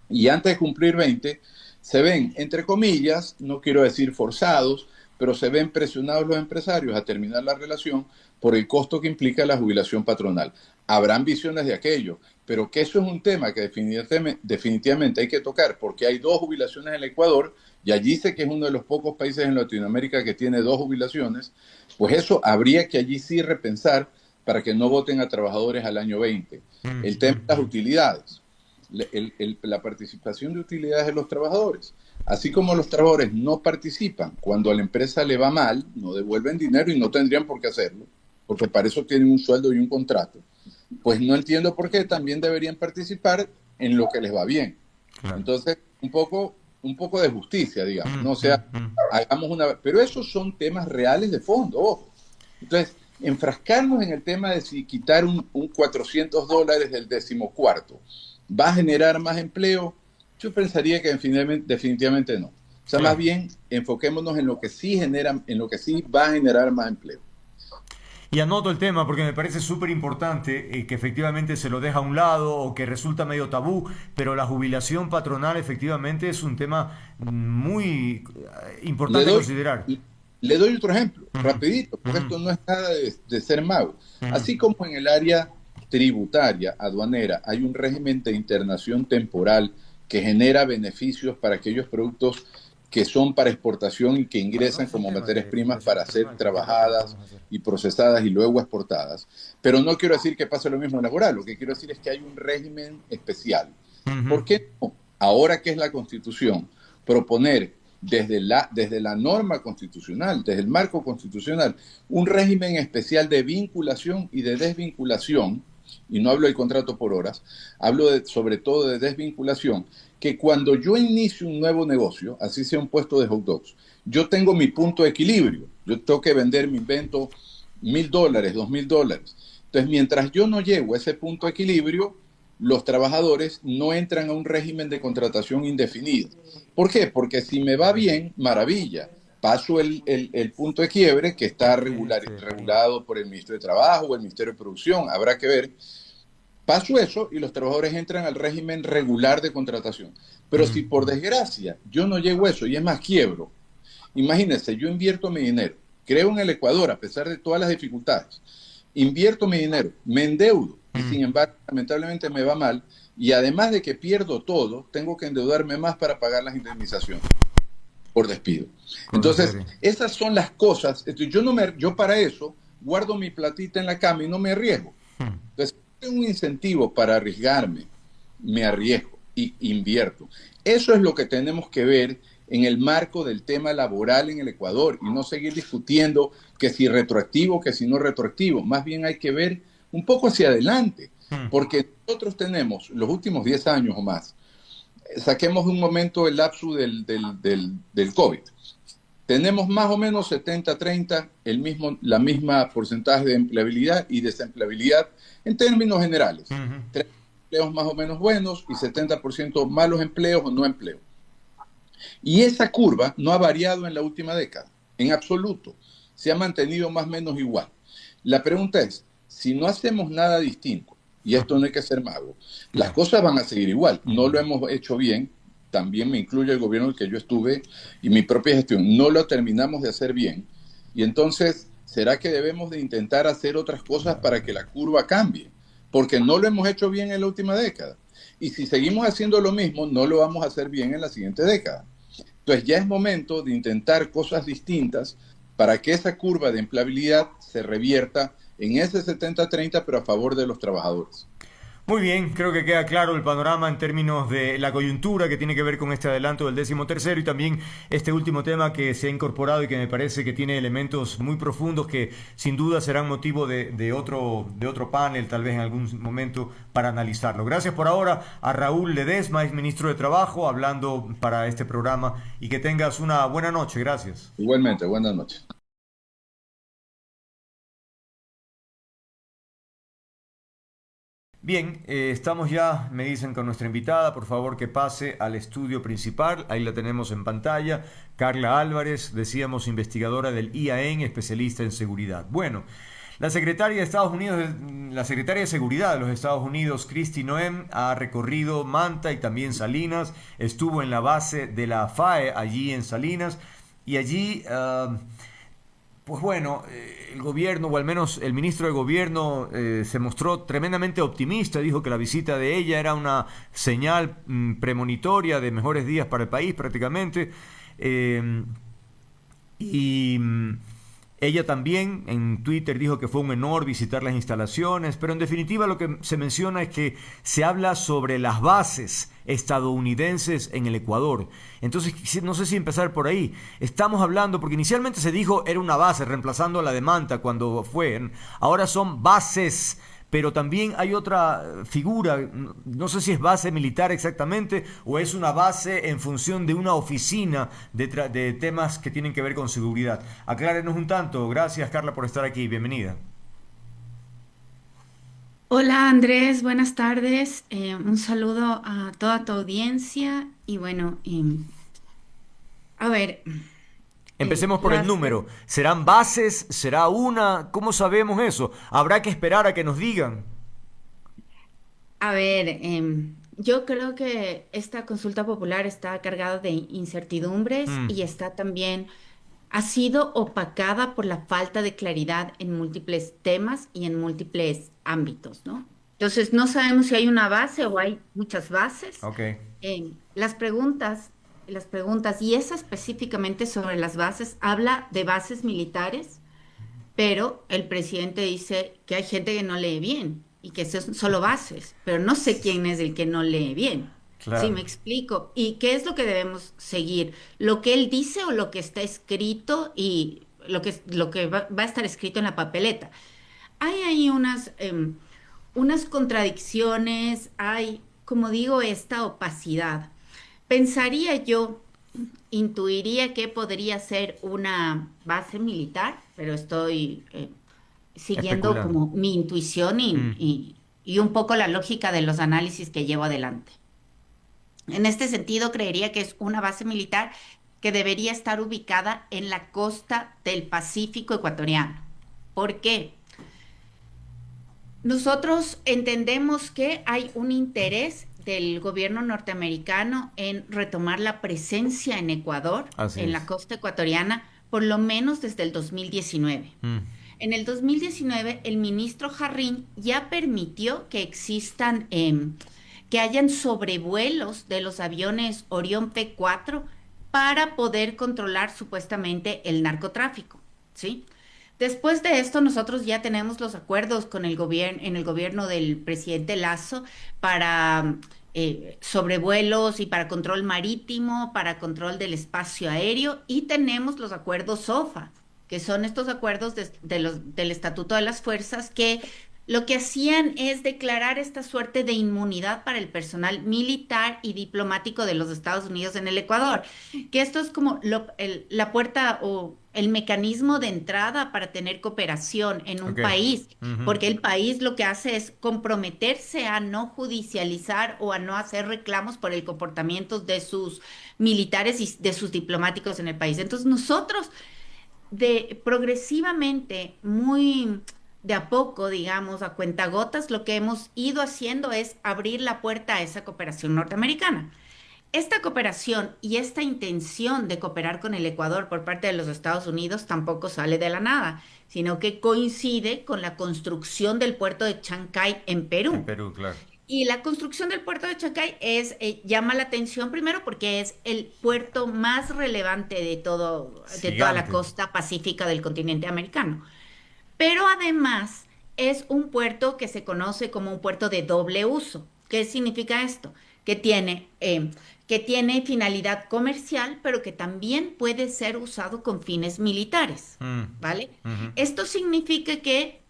Y antes de cumplir 20, se ven, entre comillas, no quiero decir forzados, pero se ven presionados los empresarios a terminar la relación por el costo que implica la jubilación patronal. Habrán visiones de aquello, pero que eso es un tema que definitivamente hay que tocar, porque hay 2 jubilaciones en el Ecuador, y allí sé que es uno de los pocos países en Latinoamérica que tiene 2 jubilaciones, pues eso habría que allí sí repensar para que no voten a trabajadores al año 20. El tema de las utilidades, la participación de utilidades de los trabajadores. Así como los trabajadores no participan cuando a la empresa le va mal, no devuelven dinero y no tendrían por qué hacerlo, porque para eso tienen un sueldo y un contrato, pues no entiendo por qué también deberían participar en lo que les va bien. Claro. Entonces, un poco de justicia, digamos, ¿no? O sea, hagamos una... Pero esos son temas reales de fondo, ojo. Entonces, enfrascarnos en el tema de si quitar un $400 del 14º va a generar más empleo, yo pensaría que definitivamente no. O sea, más bien enfoquémonos en lo que sí genera, en lo que sí va a generar más empleo. Y anoto el tema porque me parece súper importante que efectivamente se lo deja a un lado o que resulta medio tabú, pero la jubilación patronal efectivamente es un tema muy importante a considerar. Le doy otro ejemplo, rapidito, porque esto no es nada de ser mago. Así como en el área tributaria, aduanera, hay un régimen de internación temporal que genera beneficios para aquellos productos que son para exportación y que ingresan como materias primas para ser trabajadas y procesadas y luego exportadas. Pero no quiero decir que pase lo mismo en laboral, lo que quiero decir es que hay un régimen especial. ¿Por qué no? Ahora que es la Constitución, proponer desde la norma constitucional, desde el marco constitucional, un régimen especial de vinculación y de desvinculación, y no hablo del contrato por horas, hablo sobre todo de desvinculación, que cuando yo inicio un nuevo negocio, así sea un puesto de hot dogs, yo tengo mi punto de equilibrio, yo tengo que vender mi invento $1,000, $2,000. Entonces, mientras yo no llego a ese punto de equilibrio, los trabajadores no entran a un régimen de contratación indefinido. ¿Por qué? Porque si me va bien, maravilla. Paso el punto de quiebre que está regulado por el Ministerio de Trabajo o el Ministerio de Producción, habrá que ver. Paso eso y los trabajadores entran al régimen regular de contratación. Pero si por desgracia yo no llego a eso y es más quiebro, imagínense, yo invierto mi dinero, creo en el Ecuador a pesar de todas las dificultades, invierto mi dinero, me endeudo y sin embargo lamentablemente me va mal y además de que pierdo todo, tengo que endeudarme más para pagar las indemnizaciones por despido. Entonces, esas son las cosas. Yo para eso guardo mi platita en la cama y no me arriesgo. Entonces, tengo un incentivo para arriesgarme, me arriesgo y invierto. Eso es lo que tenemos que ver en el marco del tema laboral en el Ecuador y no seguir discutiendo que si retroactivo, que si no retroactivo. Más bien hay que ver un poco hacia adelante, porque nosotros tenemos los últimos 10 años o más, saquemos un momento el lapsus del COVID. Tenemos más o menos 70-30, la misma porcentaje de empleabilidad y desempleabilidad en términos generales. 3 empleos más o menos buenos y 70% malos empleos o no empleo. Y esa curva no ha variado en la última década, en absoluto. Se ha mantenido más o menos igual. La pregunta es, si no hacemos nada distinto, y esto no hay que ser mago, las cosas van a seguir igual. No lo hemos hecho bien, también me incluye el gobierno en el que yo estuve y mi propia gestión. No lo terminamos de hacer bien. Y entonces, ¿será que debemos de intentar hacer otras cosas para que la curva cambie? Porque no lo hemos hecho bien en la última década. Y si seguimos haciendo lo mismo, no lo vamos a hacer bien en la siguiente década. Entonces ya es momento de intentar cosas distintas para que esa curva de empleabilidad se revierta en ese 70-30, pero a favor de los trabajadores. Muy bien, creo que queda claro el panorama en términos de la coyuntura que tiene que ver con este adelanto del 13º y también este último tema que se ha incorporado y que me parece que tiene elementos muy profundos que sin duda serán motivo de otro panel, tal vez en algún momento, para analizarlo. Gracias por ahora a Raúl Ledesma, ex ministro de Trabajo, hablando para este programa, y que tengas una buena noche. Gracias. Igualmente, buenas noches. Bien, estamos ya, me dicen, con nuestra invitada. Por favor, que pase al estudio principal. Ahí la tenemos en pantalla. Carla Álvarez, decíamos, investigadora del IAEN, especialista en seguridad. Bueno, la secretaria de Estados Unidos, la secretaria de Seguridad de los Estados Unidos, Kristi Noem, ha recorrido Manta y también Salinas. Estuvo en la base de la FAE allí en Salinas y allí... Pues bueno, el gobierno, o al menos el ministro de Gobierno, se mostró tremendamente optimista. Dijo que la visita de ella era una señal premonitoria de mejores días para el país prácticamente. Y ella también en Twitter dijo que fue un honor visitar las instalaciones, pero en definitiva lo que se menciona es que se habla sobre las bases estadounidenses en el Ecuador. Entonces, no sé si empezar por ahí. Estamos hablando, porque inicialmente se dijo era una base, reemplazando a la de Manta cuando fue. Ahora son bases, pero también hay otra figura, no sé si es base militar exactamente o es una base en función de una oficina de temas que tienen que ver con seguridad. Aclárenos un tanto. Gracias, Carla, por estar aquí. Bienvenida. Hola Andrés, buenas tardes. Un saludo a toda tu audiencia y bueno, a ver, Empecemos por el las, número. ¿Serán bases? ¿Será una? ¿Cómo sabemos eso? Habrá que esperar a que nos digan. a ver, yo creo que esta consulta popular está cargada de incertidumbres Mm, y está también, ha sido opacada por la falta de claridad en múltiples temas y en múltiples ámbitos, ¿no? Entonces, no sabemos si hay una base o hay muchas bases. ok. Las preguntas, y esa específicamente sobre las bases, habla de bases militares, pero el presidente dice que hay gente que no lee bien y que son solo bases, pero no sé quién es el que no lee bien. Sí, me Claro. explico. ¿Y qué es lo que debemos seguir? ¿Lo que él dice o lo que está escrito y lo que va a estar escrito en la papeleta? Hay ahí unas contradicciones, hay, como digo, esta opacidad. Pensaría yo, intuiría que podría ser una base militar, pero estoy siguiendo Especulando. como mi intuición Mm. y un poco la lógica de los análisis que llevo adelante. En este sentido, creería que es una base militar que debería estar ubicada en la costa del Pacífico ecuatoriano. ¿Por qué? Nosotros entendemos que hay un interés del gobierno norteamericano en retomar la presencia en Ecuador, Así en la es. costa ecuatoriana, por lo menos desde el 2019. Mm. En el 2019, el ministro Jarrín ya permitió que existan, que hayan sobrevuelos de los aviones Orión P-4 para poder controlar supuestamente el narcotráfico, ¿sí? Después de esto, nosotros ya tenemos los acuerdos con el gobierno, en el gobierno del presidente Lazo para sobrevuelos y para control marítimo, para control del espacio aéreo, y tenemos los acuerdos SOFA, que son estos acuerdos del Estatuto de las Fuerzas que lo que hacían es declarar esta suerte de inmunidad para el personal militar y diplomático de los Estados Unidos en el Ecuador, que esto es como la puerta o el mecanismo de entrada para tener cooperación en un Ok. país, Ujú. porque el país lo que hace es comprometerse a no judicializar o a no hacer reclamos por el comportamiento de sus militares y de sus diplomáticos en el país. Entonces nosotros progresivamente, muy de a poco, digamos, a cuentagotas, lo que hemos ido haciendo es abrir la puerta a esa cooperación norteamericana. Esta cooperación y esta intención de cooperar con el Ecuador por parte de los Estados Unidos tampoco sale de la nada, sino que coincide con la construcción del puerto de Chancay en En Perú. Perú, claro. Y la construcción del puerto de Chancay llama la atención primero porque es el puerto más relevante de toda la Gigante. costa pacífica del continente americano. Pero además es un puerto que se conoce como un puerto de doble uso. ¿Qué significa esto? Que tiene finalidad comercial, pero que también puede ser usado con fines militares, ¿vale? Esto significa que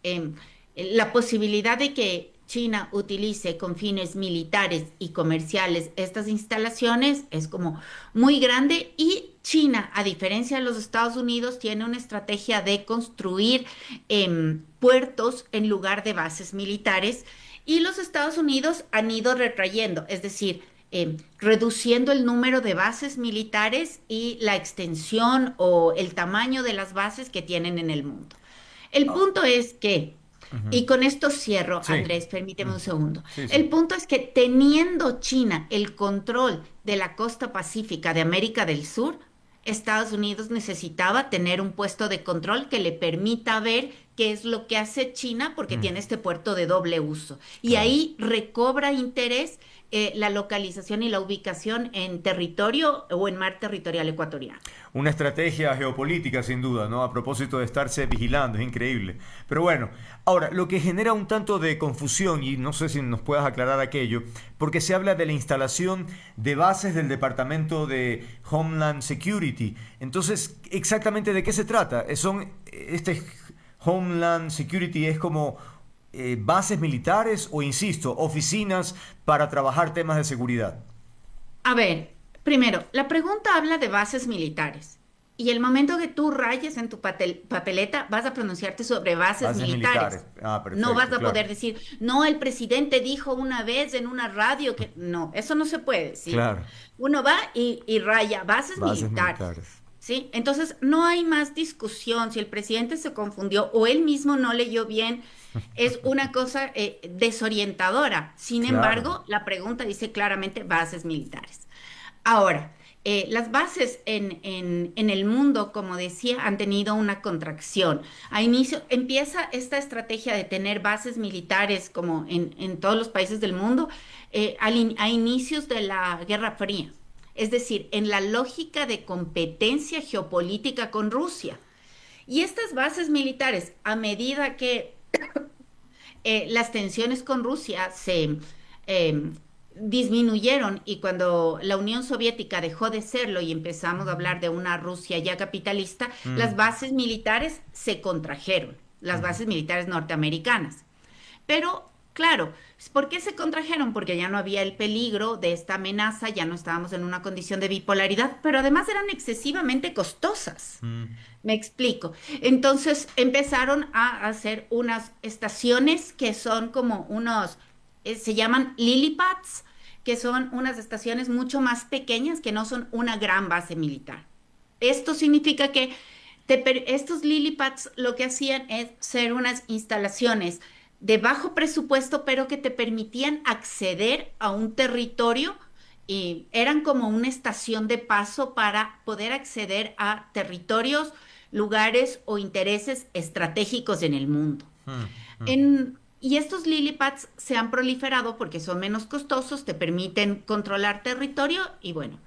la posibilidad de que China utilice con fines militares y comerciales estas instalaciones es como muy grande, y China, a diferencia de los Estados Unidos, tiene una estrategia de construir puertos en lugar de bases militares, y los Estados Unidos han ido retrayendo, es decir, reduciendo el número de bases militares y la extensión o el tamaño de las bases que tienen en el mundo. El punto es que, y con esto cierro, Sí. Andrés, permíteme un segundo. Sí, sí. El punto es que teniendo China el control de la costa pacífica de América del Sur, Estados Unidos necesitaba tener un puesto de control que le permita ver qué es lo que hace China, porque tiene este puerto de doble uso. Y ahí recobra interés la localización y la ubicación en territorio o en mar territorial ecuatoriano. Una estrategia geopolítica, sin duda, ¿no? A propósito de estarse vigilando, es increíble. Pero bueno, ahora, lo que genera un tanto de confusión, y no sé si nos puedas aclarar aquello, porque se habla de la instalación de bases del Departamento de Homeland Security. Entonces, ¿exactamente de qué se trata? Este Homeland Security es como bases militares o, insisto, oficinas para trabajar temas de seguridad. A ver, primero, la pregunta habla de bases militares. Y el momento que tú rayes en tu papeleta, vas a pronunciarte sobre bases militares. Ah, perfecto, No vas a claro. poder decir, no, el presidente dijo una vez en una radio que... No, eso no se puede decir. Claro. Uno va y raya bases militares. ¿Sí? Entonces, no hay más discusión. Si el presidente se confundió o él mismo no leyó bien, es una cosa desorientadora. Sin Claro. embargo, la pregunta dice claramente bases militares. Ahora, las bases en el mundo, como decía, han tenido una contracción. Empieza esta estrategia de tener bases militares, como en todos los países del mundo, a inicios de la Guerra Fría. Es decir, en la lógica de competencia geopolítica con Rusia. Y estas bases militares, a medida que las tensiones con Rusia se disminuyeron, y cuando la Unión Soviética dejó de serlo y empezamos a hablar de una Rusia ya capitalista, las bases militares se contrajeron, las bases militares norteamericanas. Pero, claro, ¿por qué se contrajeron? Porque ya no había el peligro de esta amenaza, ya no estábamos en una condición de bipolaridad, pero además eran excesivamente costosas. Me explico. Entonces empezaron a hacer unas estaciones que son como se llaman lily pads, que son unas estaciones mucho más pequeñas, que no son una gran base militar. Esto significa que estos lily pads lo que hacían es ser unas instalaciones de bajo presupuesto, pero que te permitían acceder a un territorio, y eran como una estación de paso para poder acceder a territorios, lugares o intereses estratégicos en el mundo. Y estos lily pads se han proliferado porque son menos costosos, te permiten controlar territorio, y bueno,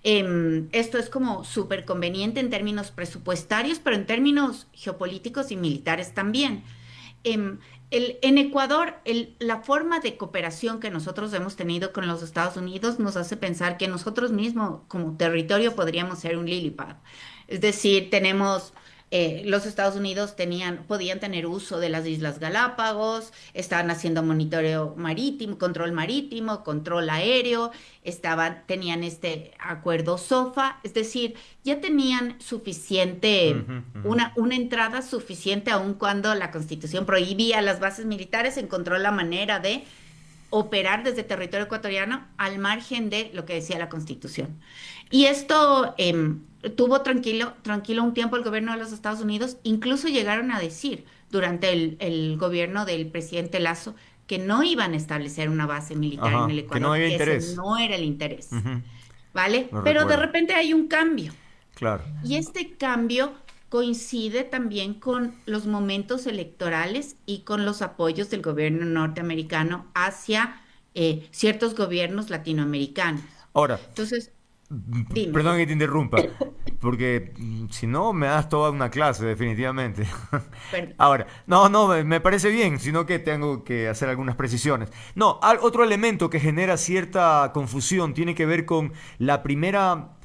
esto es como súper conveniente en términos presupuestarios, pero en términos geopolíticos y militares también. En Ecuador, la forma de cooperación que nosotros hemos tenido con los Estados Unidos nos hace pensar que nosotros mismos como territorio podríamos ser un lily pad. Es decir, los Estados Unidos podían tener uso de las Islas Galápagos, estaban haciendo monitoreo marítimo, control aéreo, tenían este acuerdo SOFA, es decir, ya tenían suficiente, una entrada suficiente, aun cuando la Constitución prohibía las bases militares, encontró la manera de operar desde territorio ecuatoriano al margen de lo que decía la Constitución. Y esto tuvo tranquilo un tiempo el gobierno de los Estados Unidos. Incluso llegaron a decir durante el gobierno del presidente Lazo que no iban a establecer una base militar en el Ecuador, que no había interés. ese no era el interés, ¿vale? No Pero de recuerdo. repente hay un cambio. Claro. Y este cambio coincide también con los momentos electorales y con los apoyos del gobierno norteamericano hacia ciertos gobiernos latinoamericanos. Ahora, Entonces, dime. perdón que te interrumpa, porque si no me das toda una clase definitivamente. Perdón. Ahora, no, me parece bien, sino que tengo que hacer algunas precisiones. No, otro elemento que genera cierta confusión tiene que ver con la primera.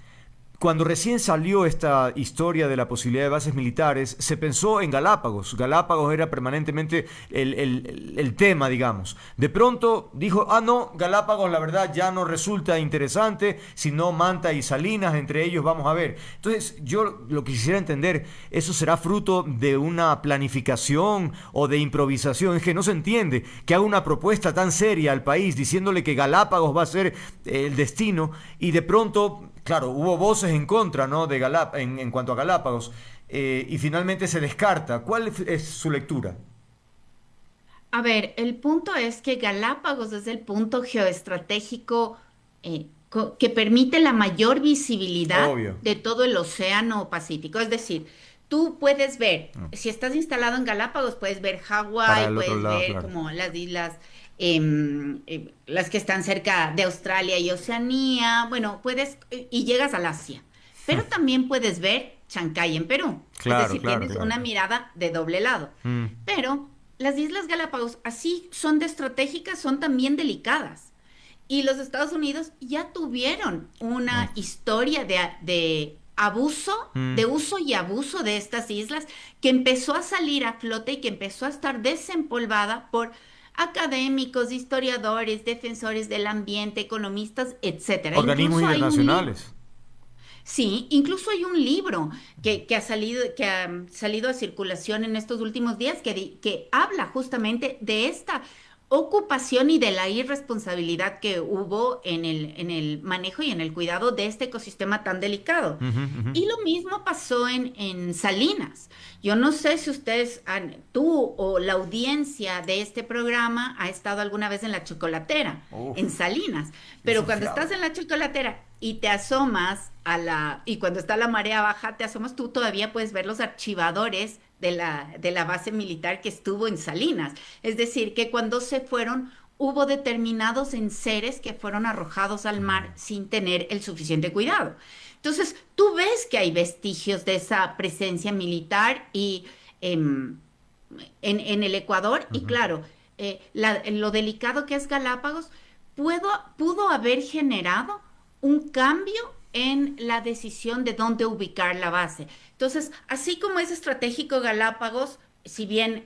Cuando recién salió esta historia de la posibilidad de bases militares, se pensó en Galápagos. Galápagos era permanentemente el tema, digamos. De pronto dijo, no, Galápagos la verdad ya no resulta interesante, sino Manta y Salinas, entre ellos vamos a ver. Entonces yo lo que quisiera entender, ¿eso será fruto de una planificación o de improvisación? Es que no se entiende que haga una propuesta tan seria al país diciéndole que Galápagos va a ser el destino y de pronto... Claro, hubo voces en contra, ¿no?, de en cuanto a Galápagos, y finalmente se descarta. ¿Cuál es su lectura? A ver, el punto es que Galápagos es el punto geoestratégico que permite la mayor visibilidad Obvio. de todo el océano Pacífico. Es decir, tú puedes ver, si estás instalado en Galápagos, puedes ver Para Hawái, el otro puedes lado, ver claro. como las islas, las que están cerca de Australia y Oceanía, bueno, puedes, y llegas al Asia. Pero también puedes ver Chancay en Perú. Claro, Es decir, claro, tienes claro. una mirada de doble lado. Mm. Pero las Islas Galápagos, así son de estratégicas, son también delicadas. Y los Estados Unidos ya tuvieron una historia de abuso, de uso y abuso de estas islas, que empezó a salir a flote y que empezó a estar desempolvada por académicos, historiadores, defensores del ambiente, economistas, etcétera. Organismos Incluso hay un libro. internacionales. Sí, incluso hay un libro que ha salido a circulación en estos últimos días que habla justamente de esta ocupación y de la irresponsabilidad que hubo en el manejo y en el cuidado de este ecosistema tan delicado. Ujú, ujú. Y lo mismo pasó en Salinas. Yo no sé si tú o la audiencia de este programa ha estado alguna vez en la chocolatera, Uf, en Salinas, pero cuando desafiado. estás en la chocolatera y te asomas y cuando está la marea baja, te asomas, tú todavía puedes ver los archivadores de la base militar que estuvo en Salinas. Es decir, que cuando se fueron, hubo determinados enseres que fueron arrojados al mar sin tener el suficiente cuidado. Entonces, tú ves que hay vestigios de esa presencia militar y en el Ecuador, y claro, lo delicado que es Galápagos, pudo haber generado un cambio en la decisión de dónde ubicar la base. Entonces, así como es estratégico Galápagos, si bien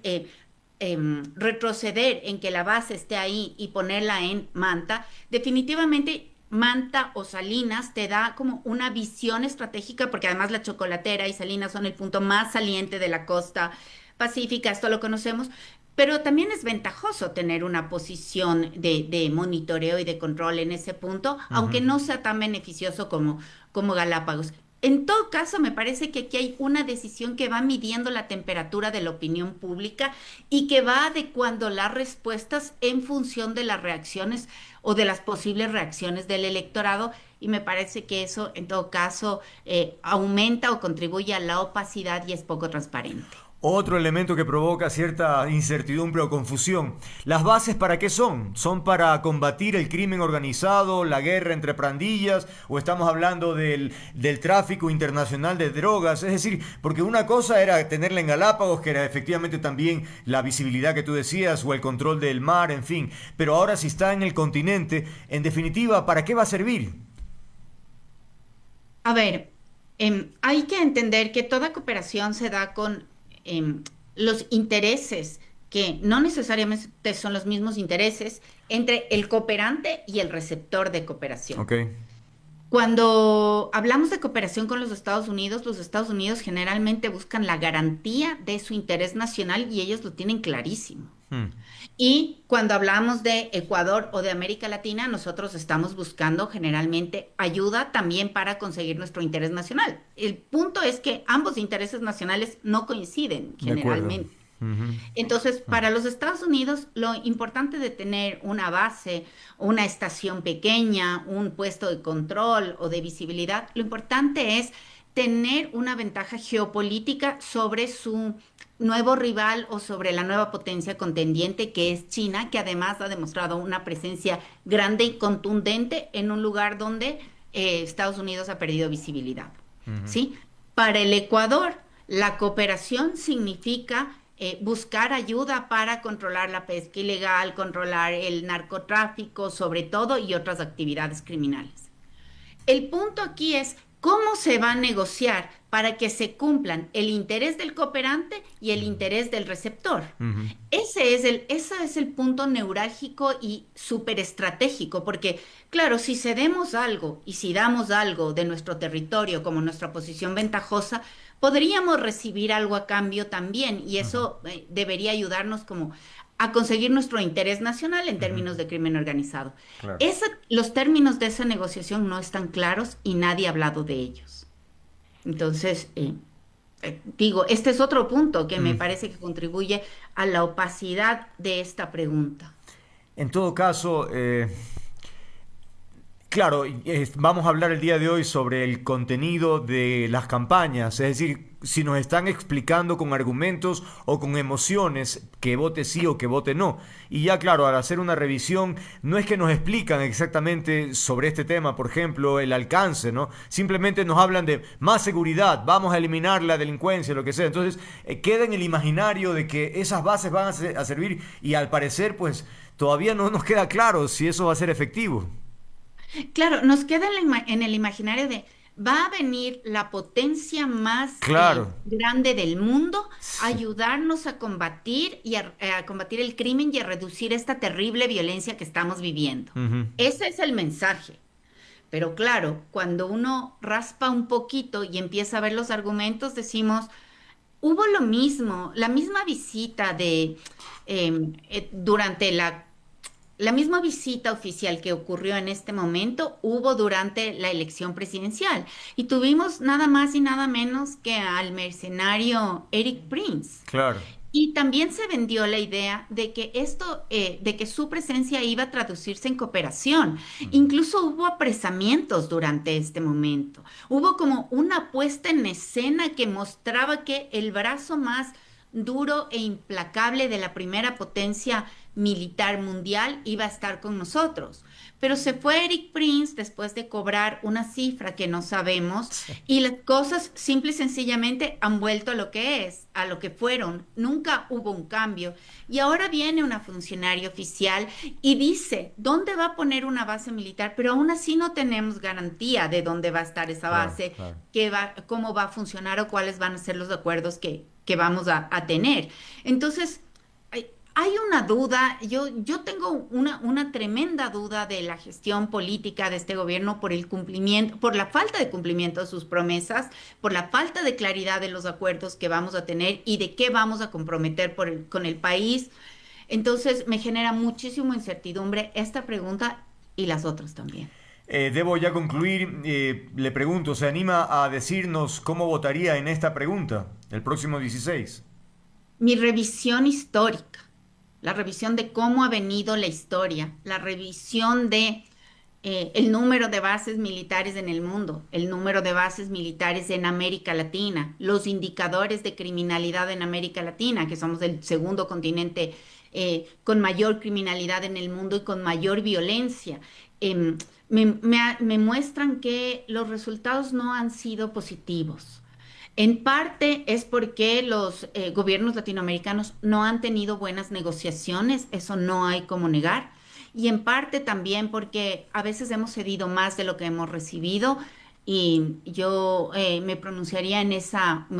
retroceder en que la base esté ahí y ponerla en Manta, definitivamente Manta o Salinas te da como una visión estratégica, porque además la Chocolatera y Salinas son el punto más saliente de la costa pacífica, esto lo conocemos, pero también es ventajoso tener una posición de monitoreo y de control en ese punto, aunque no sea tan beneficioso como Galápagos. En todo caso, me parece que aquí hay una decisión que va midiendo la temperatura de la opinión pública y que va adecuando las respuestas en función de las reacciones o de las posibles reacciones del electorado, y me parece que eso, en todo caso, aumenta o contribuye a la opacidad y es poco transparente. Otro elemento que provoca cierta incertidumbre o confusión. ¿Las bases para qué son? ¿Son para combatir el crimen organizado, la guerra entre pandillas, o estamos hablando del tráfico internacional de drogas? Es decir, porque una cosa era tenerla en Galápagos, que era efectivamente también la visibilidad que tú decías, o el control del mar, en fin. Pero ahora si está en el continente, en definitiva, ¿para qué va a servir? A ver, hay que entender que toda cooperación se da con los intereses, que no necesariamente son los mismos intereses entre el cooperante y el receptor de cooperación. Ok. Cuando hablamos de cooperación con los Estados Unidos generalmente buscan la garantía de su interés nacional y ellos lo tienen clarísimo. Y cuando hablamos de Ecuador o de América Latina, nosotros estamos buscando generalmente ayuda también para conseguir nuestro interés nacional. El punto es que ambos intereses nacionales no coinciden De acuerdo. generalmente. Entonces, para los Estados Unidos, lo importante de tener una base, una estación pequeña, un puesto de control o de visibilidad, lo importante es tener una ventaja geopolítica sobre su nuevo rival o sobre la nueva potencia contendiente que es China, que además ha demostrado una presencia grande y contundente en un lugar donde Estados Unidos ha perdido visibilidad. ¿sí? Para el Ecuador, la cooperación significa buscar ayuda para controlar la pesca ilegal, controlar el narcotráfico, sobre todo, y otras actividades criminales. El punto aquí es cómo se va a negociar para que se cumplan el interés del cooperante y el interés del receptor. Ujú. Ese es el punto neurálgico y súper estratégico, porque claro, si cedemos algo y si damos algo de nuestro territorio como nuestra posición ventajosa, podríamos recibir algo a cambio también, y Ujú. eso debería ayudarnos como a conseguir nuestro interés nacional en Ujú. términos de crimen organizado. Claro. Los términos de esa negociación no están claros y nadie ha hablado de ellos. Entonces, digo, este es otro punto que me Mm. parece que contribuye a la opacidad de esta pregunta. En todo caso, claro, vamos a hablar el día de hoy sobre el contenido de las campañas, es decir, si nos están explicando con argumentos o con emociones que vote sí o que vote no. Y ya claro, al hacer una revisión, no es que nos explican exactamente sobre este tema, por ejemplo, el alcance, ¿no? Simplemente nos hablan de más seguridad, vamos a eliminar la delincuencia, lo que sea. Entonces, queda en el imaginario de que esas bases van a servir y al parecer, pues, todavía no nos queda claro si eso va a ser efectivo. Claro, nos queda en el imaginario de, va a venir la potencia más Claro. grande del mundo a Sí. ayudarnos a combatir a combatir el crimen y a reducir esta terrible violencia que estamos viviendo. Ujú. Ese es el mensaje. Pero claro, cuando uno raspa un poquito y empieza a ver los argumentos, decimos, hubo lo mismo, la misma visita durante la misma visita oficial que ocurrió en este momento, hubo durante la elección presidencial. Y tuvimos nada más y nada menos que al mercenario Eric Prince. Claro. Y también se vendió la idea de que de que su presencia iba a traducirse en cooperación. Incluso hubo apresamientos durante este momento. Hubo como una puesta en escena que mostraba que el brazo más duro e implacable de la primera potencia militar mundial iba a estar con nosotros. Pero se fue Eric Prince después de cobrar una cifra que no sabemos, y las cosas simple y sencillamente han vuelto a lo que es, a lo que fueron. Nunca hubo un cambio. Y ahora viene una funcionaria oficial y dice dónde va a poner una base militar, pero aún así no tenemos garantía de dónde va a estar esa Claro, base, claro. cómo va a funcionar o cuáles van a ser los acuerdos que vamos a tener. Entonces, hay una duda, yo tengo una tremenda duda de la gestión política de este gobierno por el cumplimiento, por la falta de cumplimiento de sus promesas, por la falta de claridad de los acuerdos que vamos a tener y de qué vamos a comprometer con el país. Entonces me genera muchísima incertidumbre esta pregunta y las otras también. Debo ya concluir. Le pregunto, ¿se anima a decirnos cómo votaría en esta pregunta el próximo 16? Mi revisión histórica, la revisión de cómo ha venido la historia, la revisión de el número de bases militares en el mundo, el número de bases militares en América Latina, los indicadores de criminalidad en América Latina, que somos el segundo continente con mayor criminalidad en el mundo y con mayor violencia. Em, me muestran que los resultados no han sido positivos. En parte es porque los gobiernos latinoamericanos no han tenido buenas negociaciones, eso no hay como negar, y en parte también porque a veces hemos cedido más de lo que hemos recibido, y yo me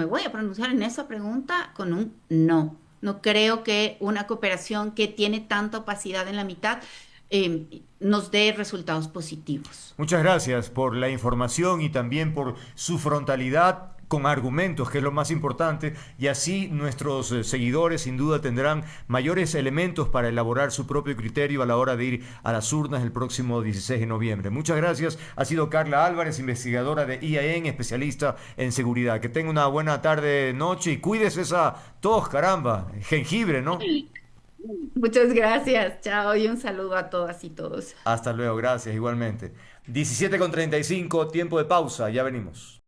voy a pronunciar en esa pregunta con un no. No creo que una cooperación que tiene tanta opacidad en la mitad nos dé resultados positivos. Muchas gracias por la información y también por su frontalidad con argumentos, que es lo más importante, y así nuestros seguidores sin duda tendrán mayores elementos para elaborar su propio criterio a la hora de ir a las urnas el próximo 16 de noviembre. Muchas gracias. Ha sido Carla Álvarez, investigadora de IAEN, especialista en seguridad. Que tenga una buena tarde, noche, y cuídese esa tos, caramba, jengibre, ¿no? Muchas gracias, chao, y un saludo a todas y todos. Hasta luego, gracias, igualmente. 17:35, tiempo de pausa, ya venimos.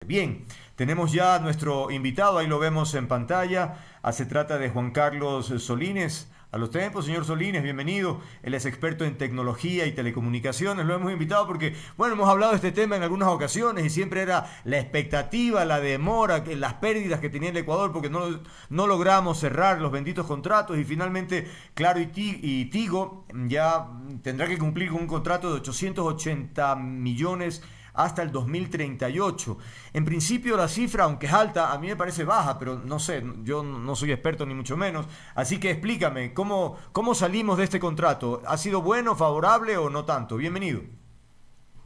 Bien, tenemos ya a nuestro invitado, ahí lo vemos en pantalla. Se trata de Juan Carlos Solines. A los tiempos, señor Solines, bienvenido. Él es experto en tecnología y telecomunicaciones. Lo hemos invitado porque, bueno, hemos hablado de este tema en algunas ocasiones y siempre era la expectativa, la demora, las pérdidas que tenía el Ecuador porque no logramos cerrar los benditos contratos y finalmente, Claro y Tigo ya tendrá que cumplir con un contrato de 880 millones hasta el 2038. En principio la cifra, aunque es alta, a mí me parece baja, pero no sé, yo no soy experto ni mucho menos. Así que explícame, ¿cómo salimos de este contrato? ¿Ha sido bueno, favorable o no tanto? Bienvenido.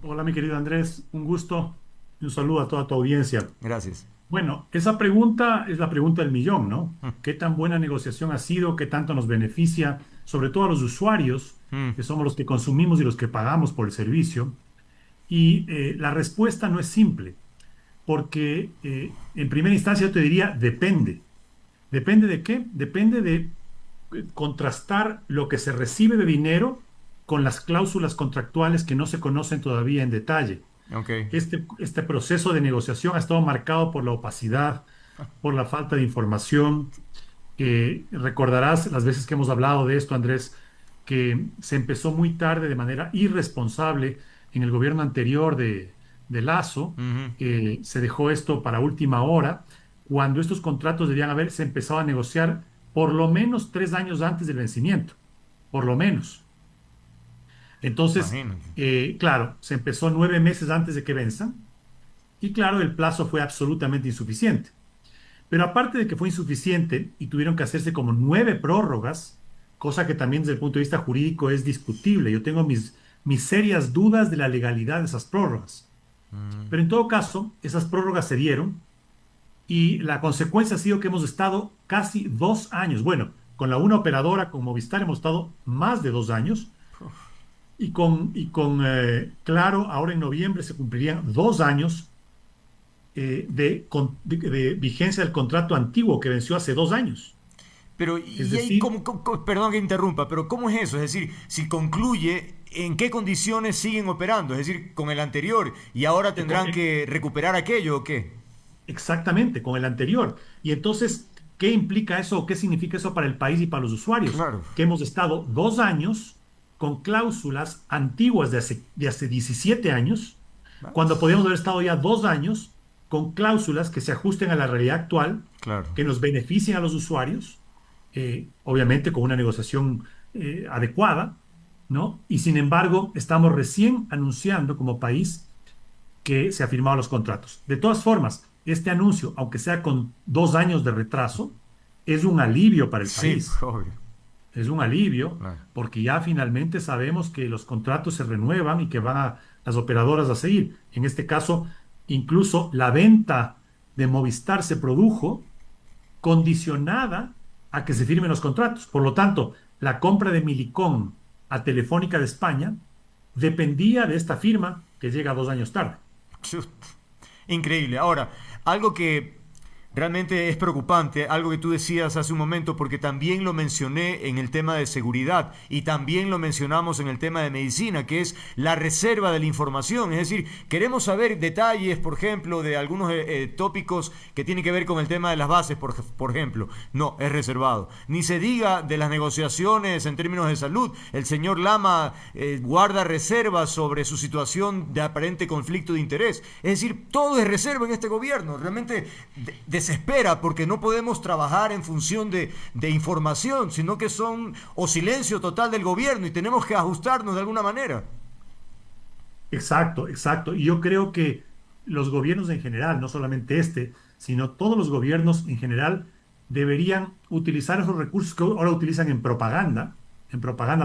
Hola, mi querido Andrés, un gusto y un saludo a toda tu audiencia. Gracias. Bueno, esa pregunta es la pregunta del millón, ¿no? ¿Qué tan buena negociación ha sido? ¿Qué tanto nos beneficia? Sobre todo a los usuarios, que somos los que consumimos y los que pagamos por el servicio. Y la respuesta no es simple, porque en primera instancia yo te diría, depende. ¿Depende de qué? Depende de contrastar lo que se recibe de dinero con las cláusulas contractuales que no se conocen todavía en detalle. Okay. Este proceso de negociación ha estado marcado por la opacidad, por la falta de información. Recordarás las veces que hemos hablado de esto, Andrés, que se empezó muy tarde de manera irresponsable en el gobierno anterior de Lasso. Se dejó esto para última hora, cuando estos contratos debían haberse empezado a negociar por lo menos 3 años antes del vencimiento, por lo menos. Entonces, claro, se empezó 9 meses antes de que venzan, y claro, el plazo fue absolutamente insuficiente. Pero aparte de que fue insuficiente y tuvieron que hacerse como 9 prórrogas, cosa que también desde el punto de vista jurídico es discutible. Yo tengo mis serias dudas de la legalidad de esas prórrogas. Pero en todo caso, esas prórrogas se dieron y la consecuencia ha sido que hemos estado casi 2 años. Bueno, con la una operadora, con Movistar, hemos estado más de 2 años. Y con Claro, ahora en noviembre se cumplirían 2 años de vigencia del contrato antiguo que venció hace 2 años. Pero, perdón que interrumpa, pero ¿cómo es eso? Es decir, si concluye, ¿en qué condiciones siguen operando? Es decir, con el anterior, y ahora tendrán que recuperar aquello, ¿o qué? Exactamente, con el anterior. Y entonces, ¿qué implica eso o qué significa eso para el país y para los usuarios? Claro. Que hemos estado 2 años con cláusulas antiguas de hace 17 años, cuando podíamos haber estado ya 2 años con cláusulas que se ajusten a la realidad actual, claro, que nos beneficien a los usuarios, obviamente con una negociación adecuada, ¿no? Y sin embargo, estamos recién anunciando como país que se han firmado los contratos. De todas formas, este anuncio, aunque sea con 2 años de retraso, es un alivio para el país. Obvio. Es un alivio, claro, porque ya finalmente sabemos que los contratos se renuevan y que van las operadoras a seguir. En este caso, incluso la venta de Movistar se produjo condicionada a que se firmen los contratos. Por lo tanto, la compra de Millicom a Telefónica de España dependía de esta firma que llega 2 años tarde. Increíble. Ahora, algo que realmente es preocupante, algo que tú decías hace un momento, porque también lo mencioné en el tema de seguridad y también lo mencionamos en el tema de medicina, que es la reserva de la información. Es decir, queremos saber detalles, por ejemplo, de algunos tópicos que tienen que ver con el tema de las bases, por ejemplo. No, es reservado. Ni se diga de las negociaciones en términos de salud. El señor Lama guarda reservas sobre su situación de aparente conflicto de interés. Es decir, todo es reserva en este gobierno. Realmente desespera, porque no podemos trabajar en función de información, sino que son o silencio total del gobierno y tenemos que ajustarnos de alguna manera. Exacto, exacto. Y yo creo que los gobiernos en general, no solamente sino todos los gobiernos en general, deberían utilizar esos recursos que ahora utilizan en propaganda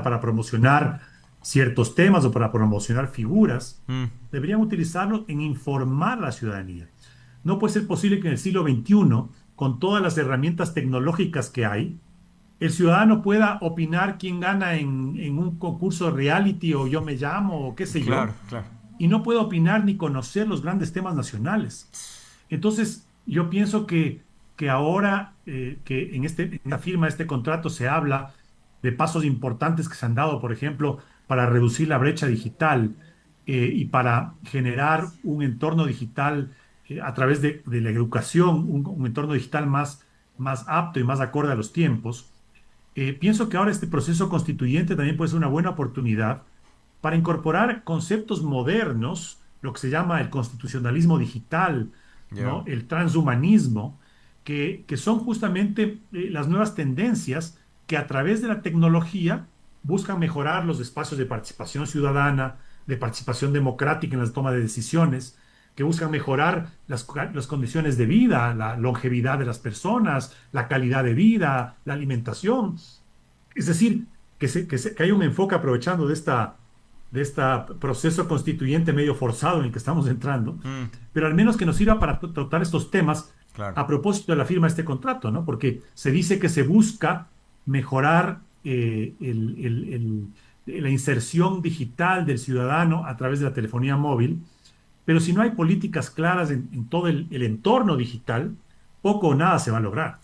para promocionar ciertos temas o para promocionar figuras. Deberían utilizarlo en informar a la ciudadanía. No puede ser posible que en el siglo XXI, con todas las herramientas tecnológicas que hay, el ciudadano pueda opinar quién gana en un concurso de reality o Yo Me Llamo o qué sé yo. Claro. Y no puede opinar ni conocer los grandes temas nacionales. Entonces, yo pienso que ahora que en esta firma, este contrato, se habla de pasos importantes que se han dado, por ejemplo, para reducir la brecha digital y para generar un entorno digital a través de la educación, un entorno digital más apto y más acorde a los tiempos. Pienso que ahora este proceso constituyente también puede ser una buena oportunidad para incorporar conceptos modernos, lo que se llama el constitucionalismo digital, ¿no? El transhumanismo, que son justamente las nuevas tendencias que a través de la tecnología buscan mejorar los espacios de participación ciudadana, de participación democrática en la toma de decisiones, que buscan mejorar las condiciones de vida, la longevidad de las personas, la calidad de vida, la alimentación. Es decir, que hay un enfoque aprovechando de este proceso constituyente medio forzado en el que estamos entrando, pero al menos que nos sirva para tratar estos temas a propósito de la firma de este contrato, ¿no? Porque se dice que se busca mejorar la inserción digital del ciudadano a través de la telefonía móvil, pero si no hay políticas claras en todo el entorno digital, poco o nada se va a lograr.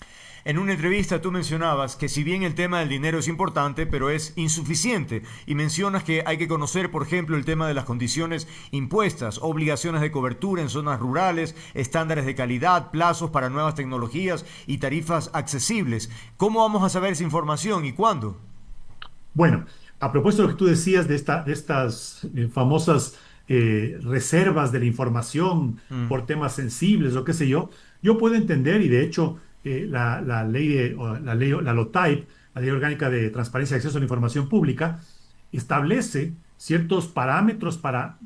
En una entrevista tú mencionabas que si bien el tema del dinero es importante, pero es insuficiente, y mencionas que hay que conocer, por ejemplo, el tema de las condiciones impuestas, obligaciones de cobertura en zonas rurales, estándares de calidad, plazos para nuevas tecnologías y tarifas accesibles. ¿Cómo vamos a saber esa información y cuándo? Bueno, a propósito de lo que tú decías de estas famosas reservas de la información por temas sensibles o qué sé yo puedo entender, y de hecho la LOTAIP, la Ley Orgánica de Transparencia y Acceso a la Información Pública, establece ciertos parámetros para,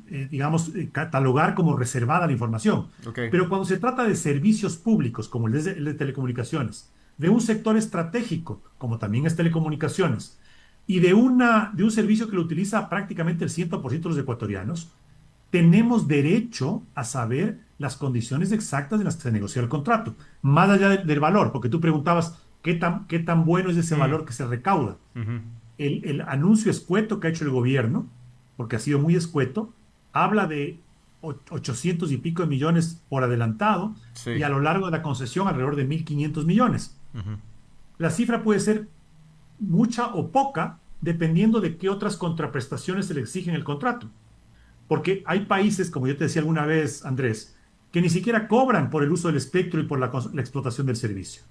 catalogar como reservada la información. Okay. Pero cuando se trata de servicios públicos, como el de telecomunicaciones, de un sector estratégico, como también es telecomunicaciones, y de un servicio que lo utiliza prácticamente el 100% de los ecuatorianos, tenemos derecho a saber las condiciones exactas en las que se negoció el contrato, más allá del valor, porque tú preguntabas qué tan bueno es ese valor que se recauda. El anuncio escueto que ha hecho el gobierno, porque ha sido muy escueto, habla de 800 y pico de millones por adelantado, y a lo largo de la concesión alrededor de 1.500 millones. La cifra puede ser mucha o poca, dependiendo de qué otras contraprestaciones se le exigen el contrato. Porque hay países, como yo te decía alguna vez, Andrés, que ni siquiera cobran por el uso del espectro y por la explotación del servicio.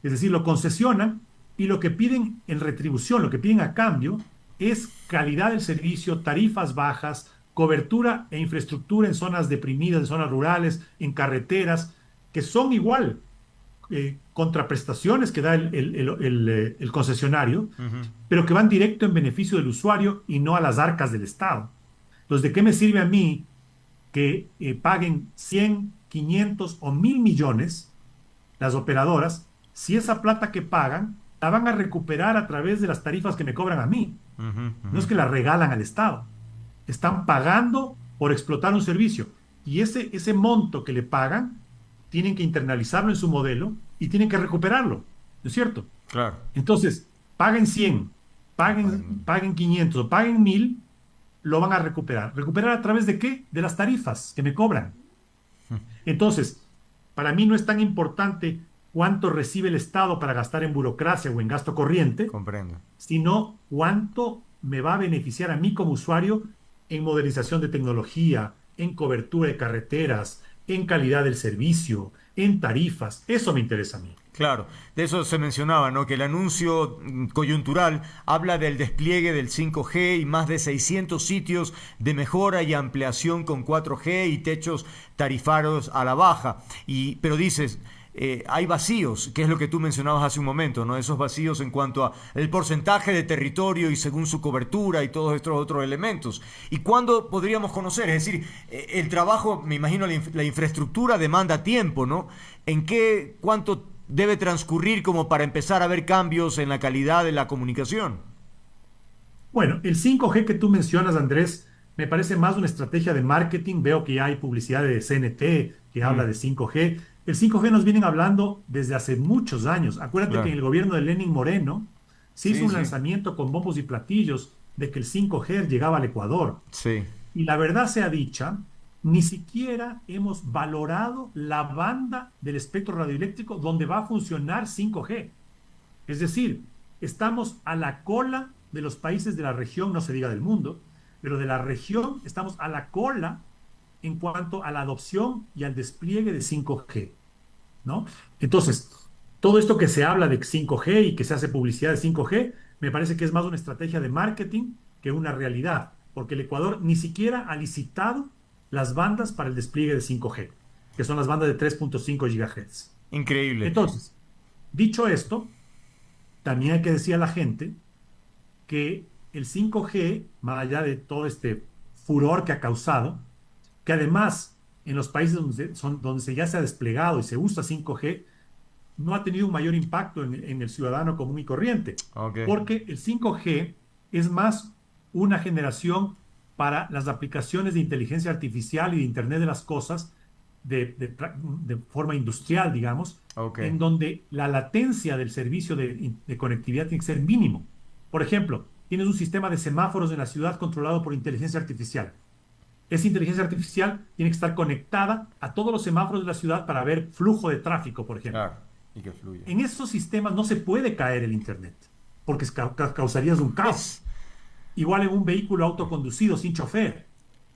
Es decir, lo concesionan y lo que piden en retribución, lo que piden a cambio, es calidad del servicio, tarifas bajas, cobertura e infraestructura en zonas deprimidas, en zonas rurales, en carreteras, que son igual contraprestaciones que da el concesionario, pero que van directo en beneficio del usuario y no a las arcas del Estado. Entonces, ¿de qué me sirve a mí que paguen 100, 500 o 1.000 millones las operadoras si esa plata que pagan la van a recuperar a través de las tarifas que me cobran a mí? No es que la regalan al Estado. Están pagando por explotar un servicio. Y ese monto que le pagan, tienen que internalizarlo en su modelo y tienen que recuperarlo. ¿No es cierto? Claro. Entonces, paguen 100, paguen 500 o paguen 1.000, lo van a recuperar. ¿Recuperar a través de qué? De las tarifas que me cobran. Entonces, para mí no es tan importante cuánto recibe el Estado para gastar en burocracia o en gasto corriente, Comprendo. sino cuánto me va a beneficiar a mí como usuario en modernización de tecnología, en cobertura de carreteras, en calidad del servicio, en tarifas. Eso me interesa a mí. Claro, de eso se mencionaba, ¿no? Que el anuncio coyuntural habla del despliegue del 5G y más de 600 sitios de mejora y ampliación con 4G y techos tarifarios a la baja. Pero dices, hay vacíos, que es lo que tú mencionabas hace un momento, ¿no? Esos vacíos en cuanto a el porcentaje de territorio y según su cobertura y todos estos otros elementos. ¿Y cuándo podríamos conocer? Es decir, el trabajo, me imagino, la infraestructura demanda tiempo, ¿no? ¿Cuánto debe transcurrir como para empezar a ver cambios en la calidad de la comunicación? Bueno, el 5G que tú mencionas, Andrés, me parece más una estrategia de marketing. Veo que ya hay publicidad de CNT que habla de 5G. El 5G nos vienen hablando desde hace muchos años. Acuérdate que en el gobierno de Lenín Moreno se hizo un lanzamiento con bombos y platillos de que el 5G llegaba al Ecuador. Sí. Y la verdad sea dicha, ni siquiera hemos valorado la banda del espectro radioeléctrico donde va a funcionar 5G. Es decir, estamos a la cola de los países de la región, no se diga del mundo, pero de la región estamos a la cola en cuanto a la adopción y al despliegue de 5G, ¿no? Entonces, todo esto que se habla de 5G y que se hace publicidad de 5G, me parece que es más una estrategia de marketing que una realidad, porque el Ecuador ni siquiera ha licitado las bandas para el despliegue de 5G, que son las bandas de 3.5 GHz. Increíble. Entonces, dicho esto, también hay que decir a la gente que el 5G, más allá de todo este furor que ha causado, que además en los países donde ya se ha desplegado y se usa 5G, no ha tenido un mayor impacto en el ciudadano común y corriente. Okay. Porque el 5G es más una generación para las aplicaciones de inteligencia artificial y de Internet de las cosas de forma industrial, digamos, Okay. en donde la latencia del servicio de conectividad tiene que ser mínimo. Por ejemplo, tienes un sistema de semáforos en la ciudad controlado por inteligencia artificial. Esa inteligencia artificial tiene que estar conectada a todos los semáforos de la ciudad para ver flujo de tráfico, por ejemplo. Claro, y que fluya. En esos sistemas no se puede caer el Internet, porque causarías un caos. Igual en un vehículo autoconducido sin chofer,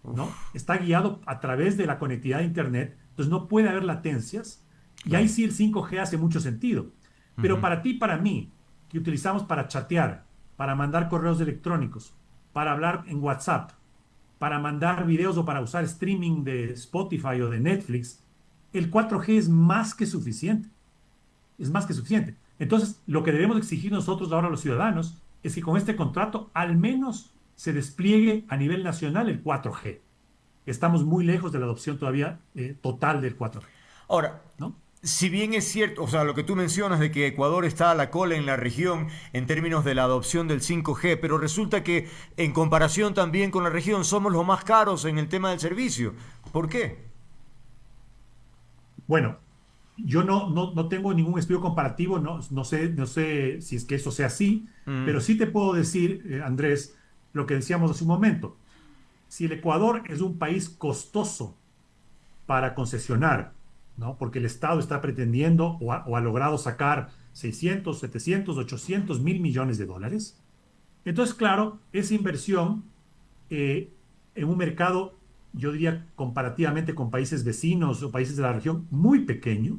¿no? Está guiado a través de la conectividad de Internet, entonces no puede haber latencias, y ahí sí el 5G hace mucho sentido. Pero para ti y para mí, que utilizamos para chatear, para mandar correos electrónicos, para hablar en WhatsApp, para mandar videos o para usar streaming de Spotify o de Netflix, el 4G es más que suficiente. Es más que suficiente. Entonces, lo que debemos exigir nosotros ahora los ciudadanos es que con este contrato al menos se despliegue a nivel nacional el 4G. Estamos muy lejos de la adopción todavía total del 4G. Ahora, ¿no? Si bien es cierto, o sea, lo que tú mencionas de que Ecuador está a la cola en la región en términos de la adopción del 5G, pero resulta que en comparación también con la región somos los más caros en el tema del servicio. ¿Por qué? Bueno, yo no tengo ningún estudio comparativo, no sé si es que eso sea así, pero sí te puedo decir, Andrés, lo que decíamos hace un momento. Si el Ecuador es un país costoso para concesionar, ¿no? Porque el Estado está pretendiendo o ha logrado sacar 600, 700, 800, 1.000 millones de dólares. Entonces, claro, esa inversión en un mercado, yo diría comparativamente con países vecinos o países de la región, muy pequeño.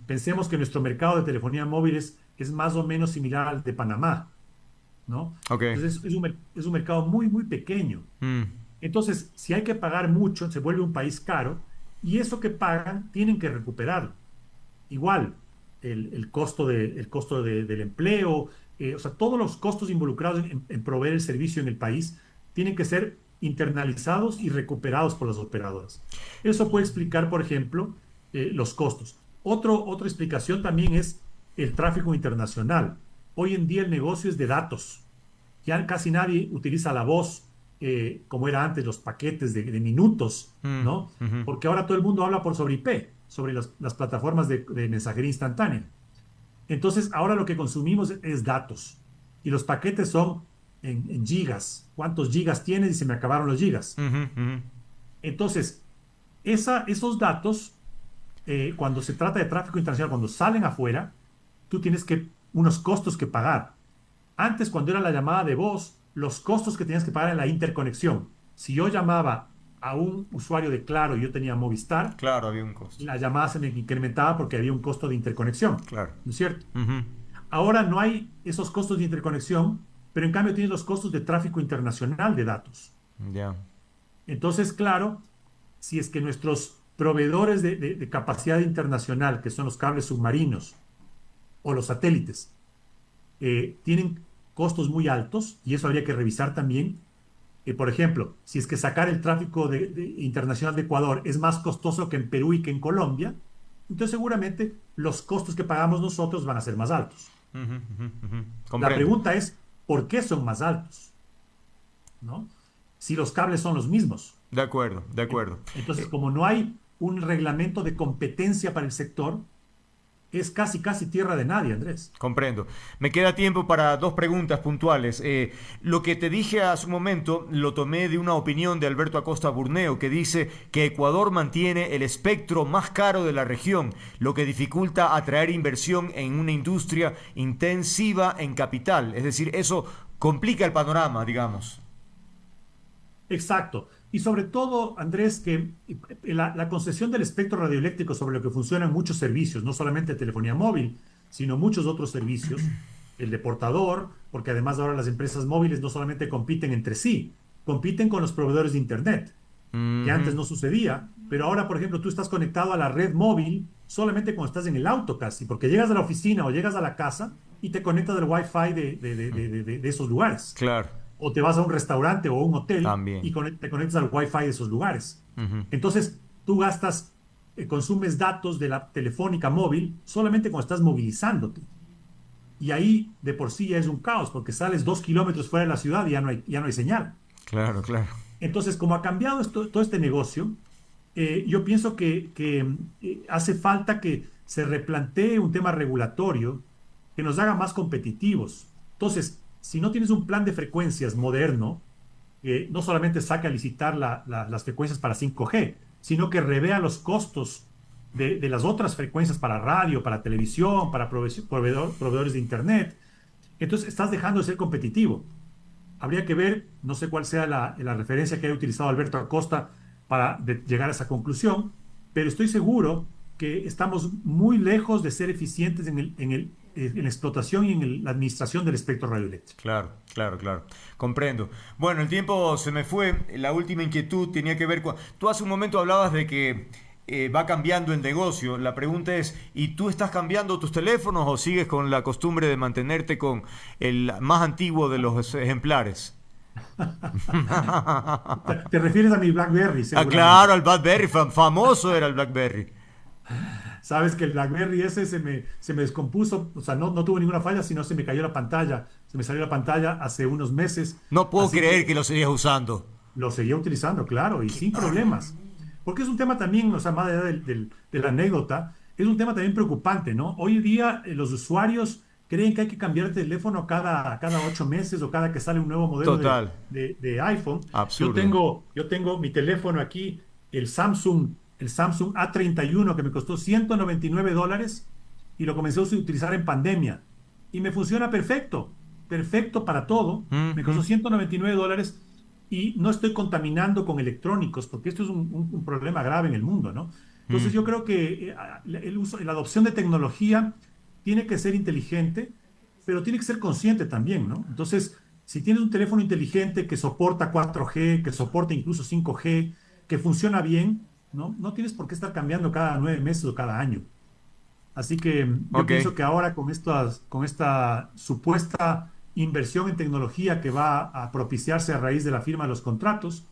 Pensemos que nuestro mercado de telefonía móvil es más o menos similar al de Panamá, ¿no? Okay. Entonces es un mercado muy, muy pequeño. Entonces, si hay que pagar mucho, se vuelve un país caro. Y eso que pagan tienen que recuperarlo. Igual, el costo del empleo, o sea, todos los costos involucrados en proveer el servicio en el país tienen que ser internalizados y recuperados por las operadoras. Eso puede explicar, por ejemplo, los costos. Otra explicación también es el tráfico internacional. Hoy en día el negocio es de datos. Ya casi nadie utiliza la voz como era antes, los paquetes de minutos, ¿no? Porque ahora todo el mundo habla por sobre IP, sobre las plataformas de mensajería instantánea. Entonces, ahora lo que consumimos es datos. Y los paquetes son en gigas. ¿Cuántos gigas tienes? Y se me acabaron los gigas. Entonces, esos datos, cuando se trata de tráfico internacional, cuando salen afuera, tú tienes unos costos que pagar. Antes, cuando era la llamada de voz, los costos que tenías que pagar en la interconexión. Si yo llamaba a un usuario de Claro y yo tenía Movistar, claro, había un costo. La llamada se me incrementaba porque había un costo de interconexión. Claro. ¿No es cierto? Ahora no hay esos costos de interconexión, pero en cambio tienes los costos de tráfico internacional de datos. Ya. Entonces, claro, si es que nuestros proveedores de capacidad internacional, que son los cables submarinos o los satélites, tienen costos muy altos, y eso habría que revisar también. Por ejemplo, si es que sacar el tráfico internacional de Ecuador es más costoso que en Perú y que en Colombia, entonces seguramente los costos que pagamos nosotros van a ser más altos. La pregunta es, ¿por qué son más altos? ¿No? Si los cables son los mismos. De acuerdo, de acuerdo. Entonces, como no hay un reglamento de competencia para el sector, es casi tierra de nadie, Andrés. Comprendo. Me queda tiempo para dos preguntas puntuales. Lo que te dije hace un momento lo tomé de una opinión de Alberto Acosta Burneo, que dice que Ecuador mantiene el espectro más caro de la región, lo que dificulta atraer inversión en una industria intensiva en capital. Es decir, eso complica el panorama, digamos. Exacto. Y sobre todo, Andrés, que la concesión del espectro radioeléctrico sobre lo que funcionan muchos servicios, no solamente telefonía móvil, sino muchos otros servicios, el de portador, porque además ahora las empresas móviles no solamente compiten entre sí, compiten con los proveedores de Internet, que antes no sucedía, pero ahora, por ejemplo, tú estás conectado a la red móvil solamente cuando estás en el auto casi, porque llegas a la oficina o llegas a la casa y te conectas al Wi-Fi de esos lugares. Claro. O te vas a un restaurante o a un hotel También. y te conectas al Wi-Fi de esos lugares. Entonces, tú consumes datos de la telefónica móvil solamente cuando estás movilizándote. Y ahí de por sí ya es un caos, porque sales 2 kilómetros fuera de la ciudad y ya no hay señal. Claro, claro. Entonces, como ha cambiado todo este negocio, yo pienso que hace falta que se replantee un tema regulatorio que nos haga más competitivos. Entonces, si no tienes un plan de frecuencias moderno, no solamente saque a licitar las frecuencias para 5G, sino que revea los costos de las otras frecuencias para radio, para televisión, para proveedores de Internet, entonces estás dejando de ser competitivo. Habría que ver, no sé cuál sea la referencia que haya utilizado Alberto Acosta para llegar a esa conclusión, pero estoy seguro que estamos muy lejos de ser eficientes en la explotación y en la administración del espectro radioeléctrico. Claro, claro, claro. Comprendo. Bueno, el tiempo se me fue. La última inquietud tenía que ver con... Tú hace un momento hablabas de que va cambiando el negocio. La pregunta es, ¿y tú estás cambiando tus teléfonos o sigues con la costumbre de mantenerte con el más antiguo de los ejemplares? ¿Te refieres a mi BlackBerry? Claro, al BlackBerry. Famoso era el BlackBerry. Sabes que el BlackBerry ese se me descompuso, o sea, no tuvo ninguna falla, sino se me cayó la pantalla. Se me salió la pantalla hace unos meses. No puedo creer que lo seguías usando. Lo seguía utilizando, claro, y sin problemas. Porque es un tema también, o sea, más allá de la anécdota, es un tema también preocupante, ¿no? Hoy en día los usuarios creen que hay que cambiar de teléfono cada 8 meses o cada que sale un nuevo modelo de iPhone. Absurdo. Yo tengo mi teléfono aquí, el Samsung A31, que me costó $199 y lo comencé a utilizar en pandemia. Y me funciona perfecto para todo. Me costó $199 y no estoy contaminando con electrónicos, porque esto es un problema grave en el mundo, ¿no? Entonces yo creo que la adopción de tecnología tiene que ser inteligente, pero tiene que ser consciente también, ¿no? Entonces, si tienes un teléfono inteligente que soporta 4G, que soporta incluso 5G, que funciona bien, no tienes por qué estar cambiando cada 9 meses o cada año. Así que yo pienso que ahora con esta supuesta inversión en tecnología que va a propiciarse a raíz de la firma de los contratos,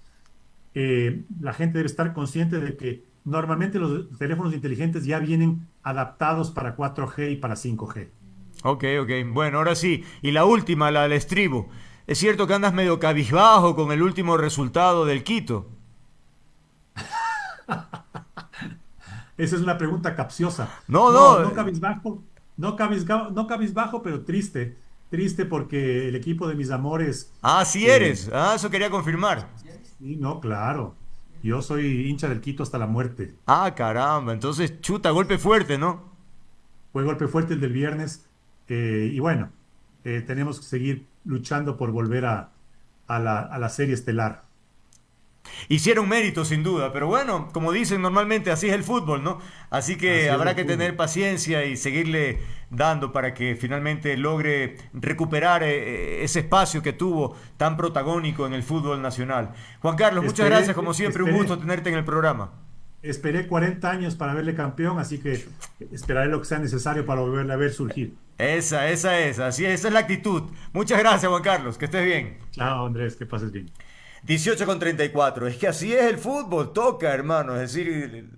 la gente debe estar consciente de que normalmente los teléfonos inteligentes ya vienen adaptados para 4G y para 5G. Ok. Bueno, ahora sí. Y la última, la del estribo. ¿Es cierto que andas medio cabizbajo con el último resultado del Quito? Esa es una pregunta capciosa. No cabizbajo, pero triste porque el equipo de mis amores... Sí eres. Eso quería confirmar. Sí, no, claro. Yo soy hincha del Quito hasta la muerte. Caramba. Entonces, chuta, golpe fuerte, ¿no? Fue golpe fuerte el del viernes. Y bueno, tenemos que seguir luchando por volver a la serie estelar. Hicieron mérito sin duda, pero bueno, como dicen normalmente, así es el fútbol, ¿no? Así que habrá que tener paciencia y seguirle dando para que finalmente logre recuperar ese espacio que tuvo tan protagónico en el fútbol nacional. Juan Carlos, muchas gracias, como siempre, un gusto tenerte en el programa. Esperé 40 años para verle campeón, así que esperaré lo que sea necesario para volverle a ver surgir. Esa es, esa es la actitud. Muchas gracias, Juan Carlos, que estés bien. Chao, Andrés, que pases bien. 18:34, es que así es el fútbol, toca, hermano, es decir,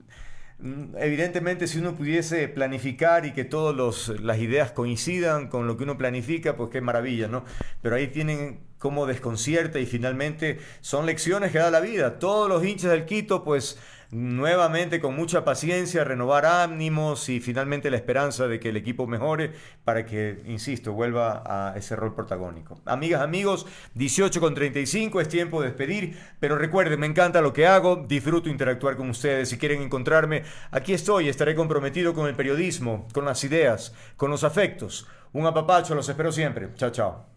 evidentemente si uno pudiese planificar y que todas las ideas coincidan con lo que uno planifica, pues qué maravilla, ¿no? Pero ahí tienen cómo desconcierta y finalmente son lecciones que da la vida. Todos los hinchas del Quito, pues nuevamente con mucha paciencia, renovar ánimos y finalmente la esperanza de que el equipo mejore para que, insisto, vuelva a ese rol protagónico. Amigas, amigos, 18:35, es tiempo de despedir, pero recuerden, me encanta lo que hago, disfruto interactuar con ustedes. Si quieren encontrarme, aquí estoy, estaré comprometido con el periodismo, con las ideas, con los afectos. Un apapacho, los espero siempre. Chao, chao.